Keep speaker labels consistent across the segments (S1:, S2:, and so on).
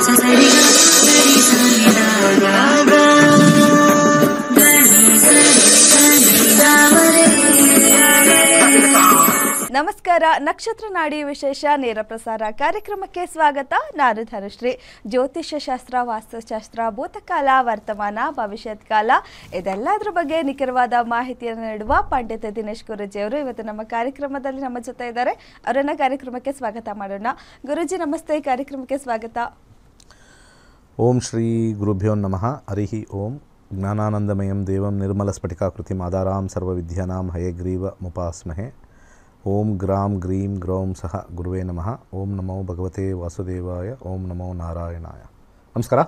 S1: ನಮಸ್ಕಾರ. ನಕ್ಷತ್ರ ನಾಡಿ ವಿಶೇಷ ನೇರ ಪ್ರಸಾರ ಕಾರ್ಯಕ್ರಮಕ್ಕೆ ಸ್ವಾಗತ. ನಾನು ಧನುಶ್ರೀ. ಜ್ಯೋತಿಷ್ಯ ಶಾಸ್ತ್ರ, ವಾಸ್ತುಶಾಸ್ತ್ರ, ಭೂತಕಾಲ, ವರ್ತಮಾನ, ಭವಿಷ್ಯತ್ ಕಾಲ ಇದೆಲ್ಲದರ ಬಗ್ಗೆ ನಿಖರವಾದ ಮಾಹಿತಿಯನ್ನು ನೀಡುವ ಪಂಡಿತ ದಿನೇಶ್ ಗುರೂಜಿ ಅವರು ಇವತ್ತು ನಮ್ಮ ಕಾರ್ಯಕ್ರಮದಲ್ಲಿ ನಮ್ಮ ಜೊತೆ ಇದ್ದಾರೆ. ಅವರನ್ನ ಕಾರ್ಯಕ್ರಮಕ್ಕೆ ಸ್ವಾಗತ ಮಾಡೋಣ. ಗುರೂಜಿ ನಮಸ್ತೆ, ಕಾರ್ಯಕ್ರಮಕ್ಕೆ ಸ್ವಾಗತ.
S2: ಓಂ ಶ್ರೀ ಗುರುಭ್ಯೋ ನಮಃ. ಹರಿಹಿ ಓಂ. ಜ್ಞಾನಾನಂದಮಯಂ ದೇವಂ ನಿರ್ಮಲ ಸ್ಫಟಿಕಾಕೃತಿಂ ಆಧಾರಾಂ ಸರ್ವವಿದ್ಯಾನಾಂ ಹಯಗ್ರೀವ ಮುಪಾಸ್ಮಹೆ. ಓಂ ಗ್ರಾಂ ಗ್ರೀಂ ಗ್ರೌಂ ಸಹ ಗುರುವೇ ನಮಃ. ಓಂ ನಮೋ ಭಗವತೆ ವಾಸುದೇವಾಯ. ಓಂ ನಮೋ ನಾರಾಯಣಾಯ. ನಮಸ್ಕಾರ.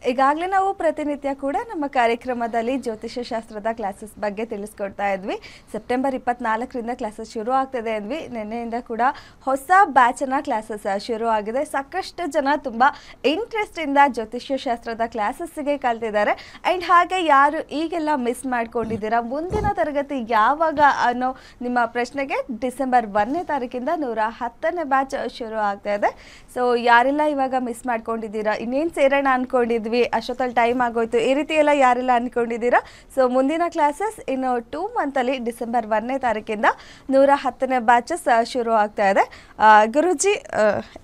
S1: ಈಗಾಗಲೇ ನಾವು ಪ್ರತಿನಿತ್ಯ ಕೂಡ ನಮ್ಮ ಕಾರ್ಯಕ್ರಮದಲ್ಲಿ ಜ್ಯೋತಿಷ್ಯ ಶಾಸ್ತ್ರದ ಕ್ಲಾಸಸ್ ಬಗ್ಗೆ ತಿಳಿಸ್ಕೊಡ್ತಾ ಇದ್ವಿ. ಸೆಪ್ಟೆಂಬರ್ 24ರಿಂದ ಕ್ಲಾಸಸ್ ಶುರು ಆಗ್ತದೆ ಅಂದ್ವಿ. ನಿನ್ನೆಯಿಂದ ಕೂಡ ಹೊಸ ಬ್ಯಾಚನ ಕ್ಲಾಸಸ್ ಶುರು ಆಗಿದೆ. ಸಾಕಷ್ಟು ಜನ ತುಂಬ ಇಂಟ್ರೆಸ್ಟಿಂದ ಜ್ಯೋತಿಷ್ಯ ಶಾಸ್ತ್ರದ ಕ್ಲಾಸಸ್ಸಿಗೆ ಕಲ್ತಿದ್ದಾರೆ. ಆ್ಯಂಡ್ ಹಾಗೆ ಯಾರು ಈಗೆಲ್ಲ ಮಿಸ್ ಮಾಡ್ಕೊಂಡಿದ್ದೀರಾ, ಮುಂದಿನ ತರಗತಿ ಯಾವಾಗ ಅನ್ನೋ ನಿಮ್ಮ ಪ್ರಶ್ನೆಗೆ ಡಿಸೆಂಬರ್ 1ನೇ ತಾರೀಕಿಂದ 110ನೇ ಬ್ಯಾಚ್ ಶುರು ಆಗ್ತಾ ಇದೆ. ಸೊ ಯಾರೆಲ್ಲ ಇವಾಗ ಮಿಸ್ ಮಾಡ್ಕೊಂಡಿದ್ದೀರಾ, ಇನ್ನೇನು ಸೇರೋಣ ಅಂದ್ಕೊಂಡಿದ್ವಿ, ಅಷ್ಟೊತ್ತಲ್ಲಿ ಟೈಮ್ ಆಗೋಯ್ತು, ಈ ರೀತಿ ಎಲ್ಲ ಯಾರೆಲ್ಲ ಅಂದ್ಕೊಂಡಿದ್ದೀರಾ, ಸೊ ಮುಂದಿನ ಕ್ಲಾಸಸ್ ಇನ್ನು 2 ಮಂತಲ್ಲಿ ಡಿಸೆಂಬರ್ 1ನೇ ತಾರೀಕಿಂದ 110ನೇ ಬ್ಯಾಚಸ್ ಶುರು ಆಗ್ತಾ ಇದೆ. ಗುರೂಜಿ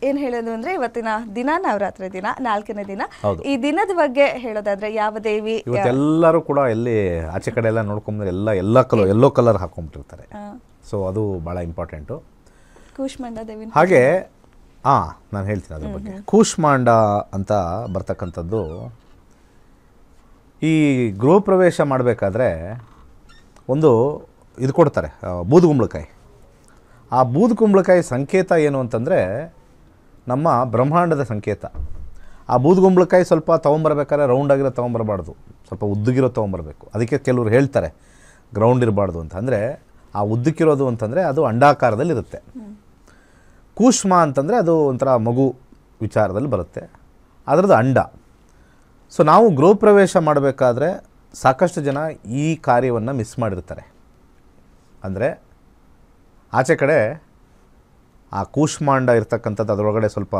S1: ಏನು ಹೇಳೋದು ಅಂದರೆ, ಇವತ್ತಿನ ದಿನ ನವರಾತ್ರಿ ದಿನ, 4ನೇ ದಿನ. ಈ ದಿನದ ಬಗ್ಗೆ ಹೇಳೋದಾದ್ರೆ ಯಾವ ದೇವಿ?
S2: ಎಲ್ಲರೂ ಕೂಡ ಎಲ್ಲಿ ಆಚೆ ಕಡೆ ಎಲ್ಲ ನೋಡ್ಕೊಂಡ್ರೆ ಎಲ್ಲೋ ಕಲರ್ ಹಾಕೊಂಡ್ಬಿಟ್ಟಿರ್ತಾರೆ. ಸೊ ಅದು ಭಾಳ ಇಂಪಾರ್ಟೆಂಟು.
S1: ಕೂಷ್ಮಾಂಡ ದೇವಿ
S2: ಹಾಗೆ ನಾನು ಹೇಳ್ತೀನಿ ಅದ್ರ ಬಗ್ಗೆ. ಕೂಷ್ಮಾಂಡ ಅಂತ ಬರ್ತಕ್ಕಂಥದ್ದು, ಈ ಗೃಹ ಪ್ರವೇಶ ಮಾಡಬೇಕಾದ್ರೆ ಒಂದು ಇದು ಕೊಡ್ತಾರೆ, ಬೂದುಗುಂಬಳಕಾಯಿ. ಆ ಬೂದುಗುಂಬಳಕಾಯಿ ಸಂಕೇತ ಏನು ಅಂತಂದರೆ ನಮ್ಮ ಬ್ರಹ್ಮಾಂಡದ ಸಂಕೇತ. ಆ ಬೂದುಗುಂಬಳಕಾಯಿ ಸ್ವಲ್ಪ ತೊಗೊಂಬರ್ಬೇಕಾದ್ರೆ ರೌಂಡಾಗಿರೋ ತೊಗೊಂಬರಬಾರ್ದು, ಸ್ವಲ್ಪ ಉದ್ದಗಿರೋ ತೊಗೊಂಬರ್ಬೇಕು. ಅದಕ್ಕೆ ಕೆಲವರು ಹೇಳ್ತಾರೆ ಗ್ರೌಂಡ್ ಇರಬಾರ್ದು ಅಂತ. ಅಂದರೆ ಆ ಉದ್ದಕ್ಕಿರೋದು ಅಂತಂದರೆ ಅದು ಅಂಡಾಕಾರದಲ್ಲಿರುತ್ತೆ. ಕೂಷ್ಮ ಅಂತಂದರೆ ಅದು ಒಂಥರ ಮಗು ವಿಚಾರದಲ್ಲಿ ಬರುತ್ತೆ, ಅದರದ್ದು ಅಂಡ. ಸೊ ನಾವು ಗೃಹ ಪ್ರವೇಶ ಮಾಡಬೇಕಾದ್ರೆ ಸಾಕಷ್ಟು ಜನ ಈ ಕಾರ್ಯವನ್ನು ಮಿಸ್ ಮಾಡಿರ್ತಾರೆ. ಅಂದರೆ ಆಚೆ ಕಡೆ ಆ ಕೂಷ್ಮಾಂಡ ಇರ್ತಕ್ಕಂಥದ್ದು ಅದರೊಳಗಡೆ ಸ್ವಲ್ಪ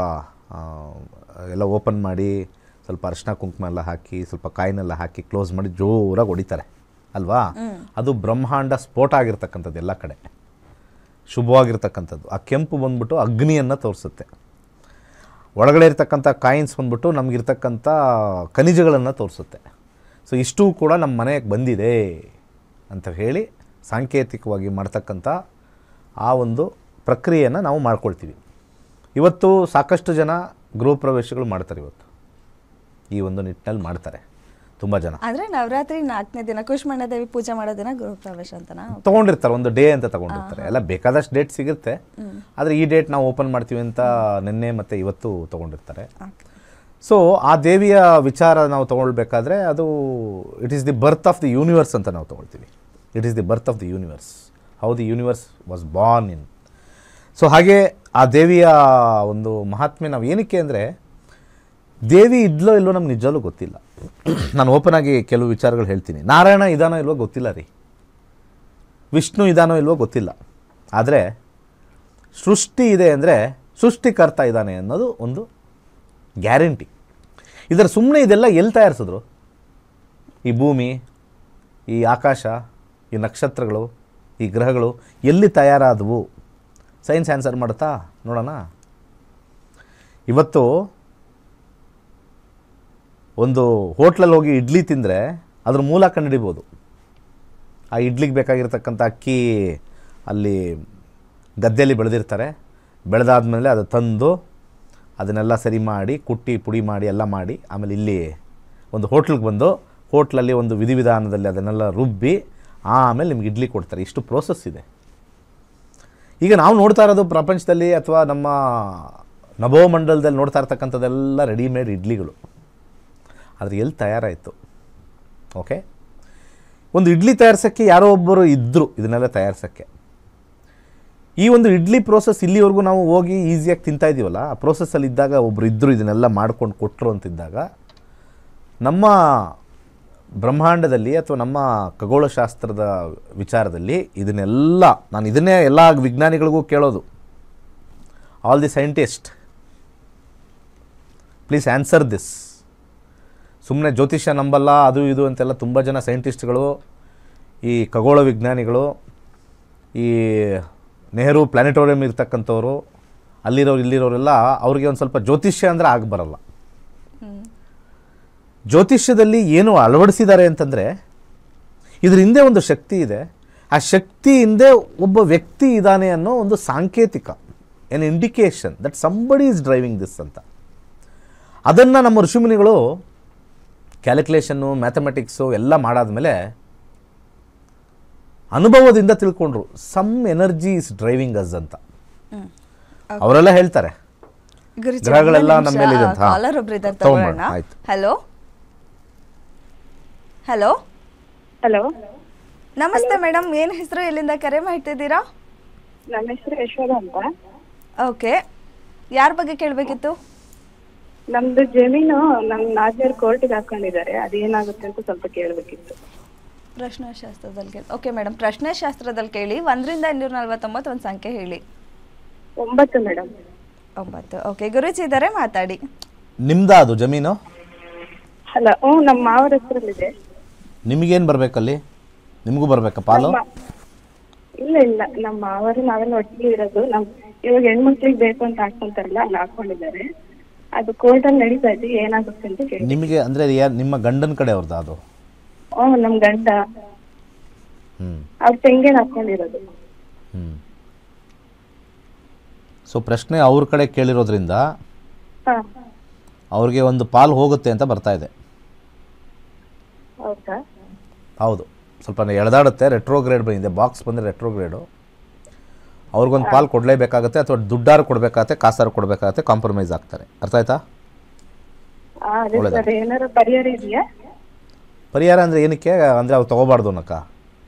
S2: ಎಲ್ಲ ಓಪನ್ ಮಾಡಿ ಸ್ವಲ್ಪ ಅರಿಶಿನ ಕುಂಕುಮ ಎಲ್ಲ ಹಾಕಿ ಸ್ವಲ್ಪ ಕಾಯಿನೆಲ್ಲ ಹಾಕಿ ಕ್ಲೋಸ್ ಮಾಡಿ ಜೋರಾಗಿ ಹೊಡಿತಾರೆ ಅಲ್ವಾ. ಅದು ಬ್ರಹ್ಮಾಂಡ ಸ್ಫೋಟ ಆಗಿರ್ತಕ್ಕಂಥದ್ದು, ಎಲ್ಲ ಕಡೆ ಶುಭವಾಗಿರ್ತಕ್ಕಂಥದ್ದು. ಆ ಕೆಂಪು ಬಂದ್ಬಿಟ್ಟು ಅಗ್ನಿಯನ್ನು ತೋರಿಸುತ್ತೆ. ಒಳಗಡೆ ಇರ್ತಕ್ಕಂಥ ಕಾಯಿನ್ಸ್ ಬಂದ್ಬಿಟ್ಟು ನಮಗಿರ್ತಕ್ಕಂಥ ಖನಿಜಗಳನ್ನು ತೋರಿಸುತ್ತೆ. ಸೊ ಇಷ್ಟೂ ಕೂಡ ನಮ್ಮ ಮನೆಗೆ ಬಂದಿದೆ ಅಂತ ಹೇಳಿ ಸಾಂಕೇತಿಕವಾಗಿ ಮಾಡ್ತಕ್ಕಂಥ ಆ ಒಂದು ಪ್ರಕ್ರಿಯೆಯನ್ನು ನಾವು ಮಾಡ್ಕೊಳ್ತೀವಿ. ಇವತ್ತು ಸಾಕಷ್ಟು ಜನ ಗೃಹ ಪ್ರವೇಶಗಳು ಮಾಡ್ತಾರೆ. ಇವತ್ತು ಈ ಒಂದು ನಿಟ್ಟಿನಲ್ಲಿ ಮಾಡ್ತಾರೆ ತುಂಬ ಜನ.
S1: ಅಂದರೆ ನವರಾತ್ರಿ 4ನೇ ದಿನ ಕೂಷ್ಮಾಂಡ ದೇವಿ ಪೂಜೆ ಮಾಡೋ ದಿನ ಗೃಹ ಪ್ರವೇಶ ಅಂತನಾ
S2: ತೊಗೊಂಡಿರ್ತಾರೆ, ಒಂದು ಡೇ ಅಂತ ತೊಗೊಂಡಿರ್ತಾರೆ. ಎಲ್ಲ ಬೇಕಾದಷ್ಟು ಡೇಟ್ ಸಿಗುತ್ತೆ, ಆದರೆ ಈ ಡೇಟ್ ನಾವು ಓಪನ್ ಮಾಡ್ತೀವಿ ಅಂತ ನಿನ್ನೆ ಮತ್ತು ಇವತ್ತು ತೊಗೊಂಡಿರ್ತಾರೆ. ಸೊ ಆ ದೇವಿಯ ವಿಚಾರ ನಾವು ತೊಗೊಳ್ಬೇಕಾದ್ರೆ ಅದು it is the birth of the universe ಅಂತ ನಾವು ತೊಗೊಳ್ತೀವಿ. It is the birth of the universe, how the universe was born in. So ಹಾಗೆ ಆ ದೇವಿಯ ಒಂದು ಮಹಾತ್ಮೆ ನಾವು ಏನಕ್ಕೆ ಅಂದರೆ, ದೇವಿ ಇದ್ಲೋ ಇಲ್ಲೋ ನಮ್ಗೆ ನಿಜವೂ ಗೊತ್ತಿಲ್ಲ. ನಾನು ಓಪನ್ ಆಗಿ ಕೆಲವು ವಿಚಾರಗಳು ಹೇಳ್ತೀನಿ. ನಾರಾಯಣ ಇದಾನೋ ಇಲ್ವೋ ಗೊತ್ತಿಲ್ಲ ರೀ, ವಿಷ್ಣು ಇದಾನೋ ಇಲ್ವೋ ಗೊತ್ತಿಲ್ಲ, ಆದರೆ ಸೃಷ್ಟಿ ಇದೆ ಅಂದರೆ ಸೃಷ್ಟಿಕರ್ತ ಇದ್ದಾನೆ ಅನ್ನೋದು ಒಂದು ಗ್ಯಾರಂಟಿ. ಇದರ ಸುಮ್ಮನೆ ಇದೆಲ್ಲ ಎಲ್ಲಿ ತಯಾರಿಸಿದ್ರು? ಈ ಭೂಮಿ, ಈ ಆಕಾಶ, ಈ ನಕ್ಷತ್ರಗಳು, ಈ ಗ್ರಹಗಳು ಎಲ್ಲಿ ತಯಾರಾದವು? ಸೈನ್ಸ್ ಆನ್ಸರ್ ಮಾಡುತ್ತಾ ನೋಡೋಣ. ಇವತ್ತು ಒಂದು ಹೋಟ್ಲಲ್ಲಿ ಹೋಗಿ ಇಡ್ಲಿ ತಿಂದರೆ ಅದ್ರ ಮೂಲ ಕಂಡುಹಿಡಿಬೋದು. ಆ ಇಡ್ಲಿಗೆ ಬೇಕಾಗಿರ್ತಕ್ಕಂಥ ಅಕ್ಕಿ ಅಲ್ಲಿ ಗದ್ದೆಯಲ್ಲಿ ಬೆಳೆದಿರ್ತಾರೆ. ಬೆಳೆದಾದ್ಮೇಲೆ ಅದು ತಂದು ಅದನ್ನೆಲ್ಲ ಸರಿ ಮಾಡಿ ಕುಟ್ಟಿ ಪುಡಿ ಮಾಡಿ ಎಲ್ಲ ಮಾಡಿ ಆಮೇಲೆ ಇಲ್ಲಿ ಒಂದು ಹೋಟ್ಲಿಗೆ ಬಂದು ಹೋಟ್ಲಲ್ಲಿ ಒಂದು ವಿಧಿವಿಧಾನದಲ್ಲಿ ಅದನ್ನೆಲ್ಲ ರುಬ್ಬಿ ಆಮೇಲೆ ನಿಮ್ಗೆ ಇಡ್ಲಿ ಕೊಡ್ತಾರೆ. ಇಷ್ಟು ಪ್ರೋಸೆಸ್ ಇದೆ. ಈಗ ನಾವು ನೋಡ್ತಾ ಇರೋದು ಪ್ರಪಂಚದಲ್ಲಿ ಅಥವಾ ನಮ್ಮ ನಭೋಮಂಡಲದಲ್ಲಿ ನೋಡ್ತಾ ಇರ್ತಕ್ಕಂಥದ್ದೆಲ್ಲ ರೆಡಿಮೇಡ್ ಇಡ್ಲಿಗಳು. ಆದರೆ ಎಲ್ಲಿ ತಯಾರಾಯಿತು? ಓಕೆ, ಒಂದು ಇಡ್ಲಿ ತಯಾರಿಸೋಕ್ಕೆ ಯಾರೋ ಒಬ್ಬರು ಇದ್ದರು ಇದನ್ನೆಲ್ಲ ತಯಾರಿಸೋಕ್ಕೆ. ಈ ಒಂದು ಇಡ್ಲಿ ಪ್ರೋಸೆಸ್ ಇಲ್ಲಿವರೆಗೂ ನಾವು ಹೋಗಿ ಈಸಿಯಾಗಿ ತಿಂತಾಯಿದ್ದೀವಲ್ಲ, ಆ ಪ್ರೋಸೆಸ್ಸಲ್ಲಿ ಇದ್ದಾಗ ಒಬ್ಬರು ಇದ್ದರು ಇದನ್ನೆಲ್ಲ ಮಾಡ್ಕೊಂಡು ಕೊಟ್ಟರು ಅಂತಿದ್ದಾಗ ನಮ್ಮ ಬ್ರಹ್ಮಾಂಡದಲ್ಲಿ ಅಥವಾ ನಮ್ಮ ಖಗೋಳಶಾಸ್ತ್ರದ ವಿಚಾರದಲ್ಲಿ ಇದನ್ನೆಲ್ಲ ಇದನ್ನೇ ಎಲ್ಲ ವಿಜ್ಞಾನಿಗಳಿಗೂ ಕೇಳೋದು. All the scientist please answer this. ಸುಮ್ಮನೆ ಜ್ಯೋತಿಷ್ಯ ನಂಬಲ್ಲ ಅದು ಇದು ಅಂತೆಲ್ಲ ತುಂಬ ಜನ ಸೈಂಟಿಸ್ಟ್ಗಳು, ಈ ಖಗೋಳ ವಿಜ್ಞಾನಿಗಳು, ಈ ನೆಹರು ಪ್ಲಾನೆಟೋರಿಯಂ ಇರ್ತಕ್ಕಂಥವ್ರು, ಅಲ್ಲಿರೋರು ಇಲ್ಲಿರೋರೆಲ್ಲ ಅವ್ರಿಗೆ ಒಂದು ಸ್ವಲ್ಪ ಜ್ಯೋತಿಷ್ಯ ಅಂದರೆ ಆಗ ಬರಲ್ಲ. ಜ್ಯೋತಿಷ್ಯದಲ್ಲಿ ಏನು ಅಳವಡಿಸಿದ್ದಾರೆ ಅಂತಂದರೆ ಇದ್ರ ಹಿಂದೆ ಒಂದು ಶಕ್ತಿ ಇದೆ. ಆ ಶಕ್ತಿ ಹಿಂದೆ ಒಬ್ಬ ವ್ಯಕ್ತಿ ಇದ್ದಾನೆ ಅನ್ನೋ ಒಂದು ಸಾಂಕೇತಿಕ, an indication that somebody is driving this ಅಂತ. ಅದನ್ನು ನಮ್ಮ ಋಷಿಮುನಿಗಳು ಕ್ಯಾಲ್ಕುಲೇಷನ್ನು, ಮ್ಯಾಥಮೆಟಿಕ್ಸು ಎಲ್ಲ ಮಾಡಾದ್ಮೇಲೆ ಅನುಭವದಿಂದ ತಿಳ್ಕೊಂಡ್ರು some energy is driving us ಅಂತ. ಅವರೆಲ್ಲ ಹೇಳ್ತಾರೆ ಗ್ರಹಗಳೆಲ್ಲ ನಮ್ಮ ಮೇಲೆ ಇದೆ ಅಂತ.
S1: ಆಯ್ತು. ಹಲೋ ಹಲೋ
S3: ಹಲೋ,
S1: ನಮಸ್ತೆ ಮೇಡಮ್, ಏನು ಹೆಸರು, ಎಲ್ಲಿಂದ ಕರೆ ಮಾಡ್ತಿದ್ದೀರಾ?
S3: ನನ್ನ ಹೆಸರು ಯಶೋಧ ಅಂತ.
S1: ಓಕೆ, ಯಾರ ಬಗ್ಗೆ ಕೇಳಬೇಕಿತ್ತು?
S3: ನಮ್ದು ಜಮೀನು ನಮ್ಮ ನಾದಿಯರ್ ಕೋರ್ಟಿಗೆ ಹಾಕೊಂಡಿದ್ದಾರೆ, ಅದೇನಾಗುತ್ತೆ ಅಂತ ಸ್ವಲ್ಪ ಕೇಳಬೇಕಿತ್ತು.
S1: ಪ್ರಶ್ನಾಶಾಸ್ತ್ರದಲ್ಲಿ ಕೇಳಿ. ಓಕೆ ಮೇಡಮ್, ಪ್ರಶ್ನಾಶಾಸ್ತ್ರದಲ್ಲಿ ಕೇಳಿ. 1ರಿಂದ 249 ಒಂದು ಸಂಖ್ಯೆ ಹೇಳಿ.
S3: 9 ಮೇಡಮ್.
S1: 9. ಓಕೆ, ಗುರುಜಿ ಇದ್ದಾರೆ, ಮಾತಾಡಿ.
S2: ನಿಮ್ದಾ ಅದು ಜಮೀನು?
S3: ಅಲ್ಲ, ನಮ್ಮ ಮಾವರ ಹೆಸರಲ್ಲಿದೆ.
S2: ನಿಮಗೇನು ಬರಬೇಕಲ್ಲಿ? ನಿಮಗೂ ಬರಬೇಕಾ ಪಾಲು?
S3: ಇಲ್ಲ ಇಲ್ಲ, ನಮ್ಮ ಮಾವರು ನಾವೆಲ್ಲ ಒಟ್ಟಿಗೆ ಇರೋದು. ಇವಾಗ ಹೆಣ್ಮಕ್ಳಿಗೆ ಬೇಕು ಅಂತ ಹಾಕೊಂತಾರಲ್ಲ, ಅಲ್ಲಿ ಹಾಕೊಂಡಿದ್ದಾರೆ. ಅದು ಕೋರ್ಟಲ್ಲಿ ನಡೀತಾ ಇದೆ, ಏನಾಗುತ್ತೆ ಅಂತ ಕೇಳಿ.
S2: ನಿಮಗೆ ಅಂದರೆ ನಿಮ್ಮ ಗಂಡನ ಕಡೆ ಅವ್ರದ್ದು ಅದು?
S3: ನಮ್ ಗಂಡ ಅವ್ರ ತೆಂಗೇನ್ ಹಾಕೊಂಡಿರೋದು.
S2: ಸೊ ಪ್ರಶ್ನೆ ಅವ್ರ ಕಡೆ ಕೇಳಿರೋದ್ರಿಂದ ಅವ್ರಿಗೆ ಒಂದು ಪಾಲು ಹೋಗುತ್ತೆ ಅಂತ ಬರ್ತಾ ಇದೆ.
S3: ಹೌದಾ?
S2: ಹೌದು, ಸ್ವಲ್ಪ ಎಳೆದಾಡುತ್ತೆ. ರೆಟ್ರೋಗ್ರೇಡ್ ಬಂದಿದೆ, ಬಾಕ್ಸ್ ಬಂದರೆ ರೆಟ್ರೋಗ್ರೇಡು. ಅವ್ರಿಗೊಂದು ಪಾಲು ಕೊಡಲೇಬೇಕಾಗತ್ತೆ, ಅಥವಾ ದುಡ್ಡಾರು ಕೊಡಬೇಕಾಗತ್ತೆ, ಕಾಸಾರು ಕೊಡಬೇಕಾಗತ್ತೆ, ಕಾಂಪ್ರಮೈಸ್ ಆಗ್ತಾರೆ. ಅರ್ಥ ಆಯ್ತಾ?
S3: ಏನಾದ್ರು ಪರಿಹಾರ ಇದೆಯಾ?
S2: ಪರಿಹಾರ ಅಂದರೆ ಏನಕ್ಕೆ? ಅಂದರೆ ಅವ್ರು ತೊಗೋಬಾರ್ದು ಅನ್ನಕ್ಕ?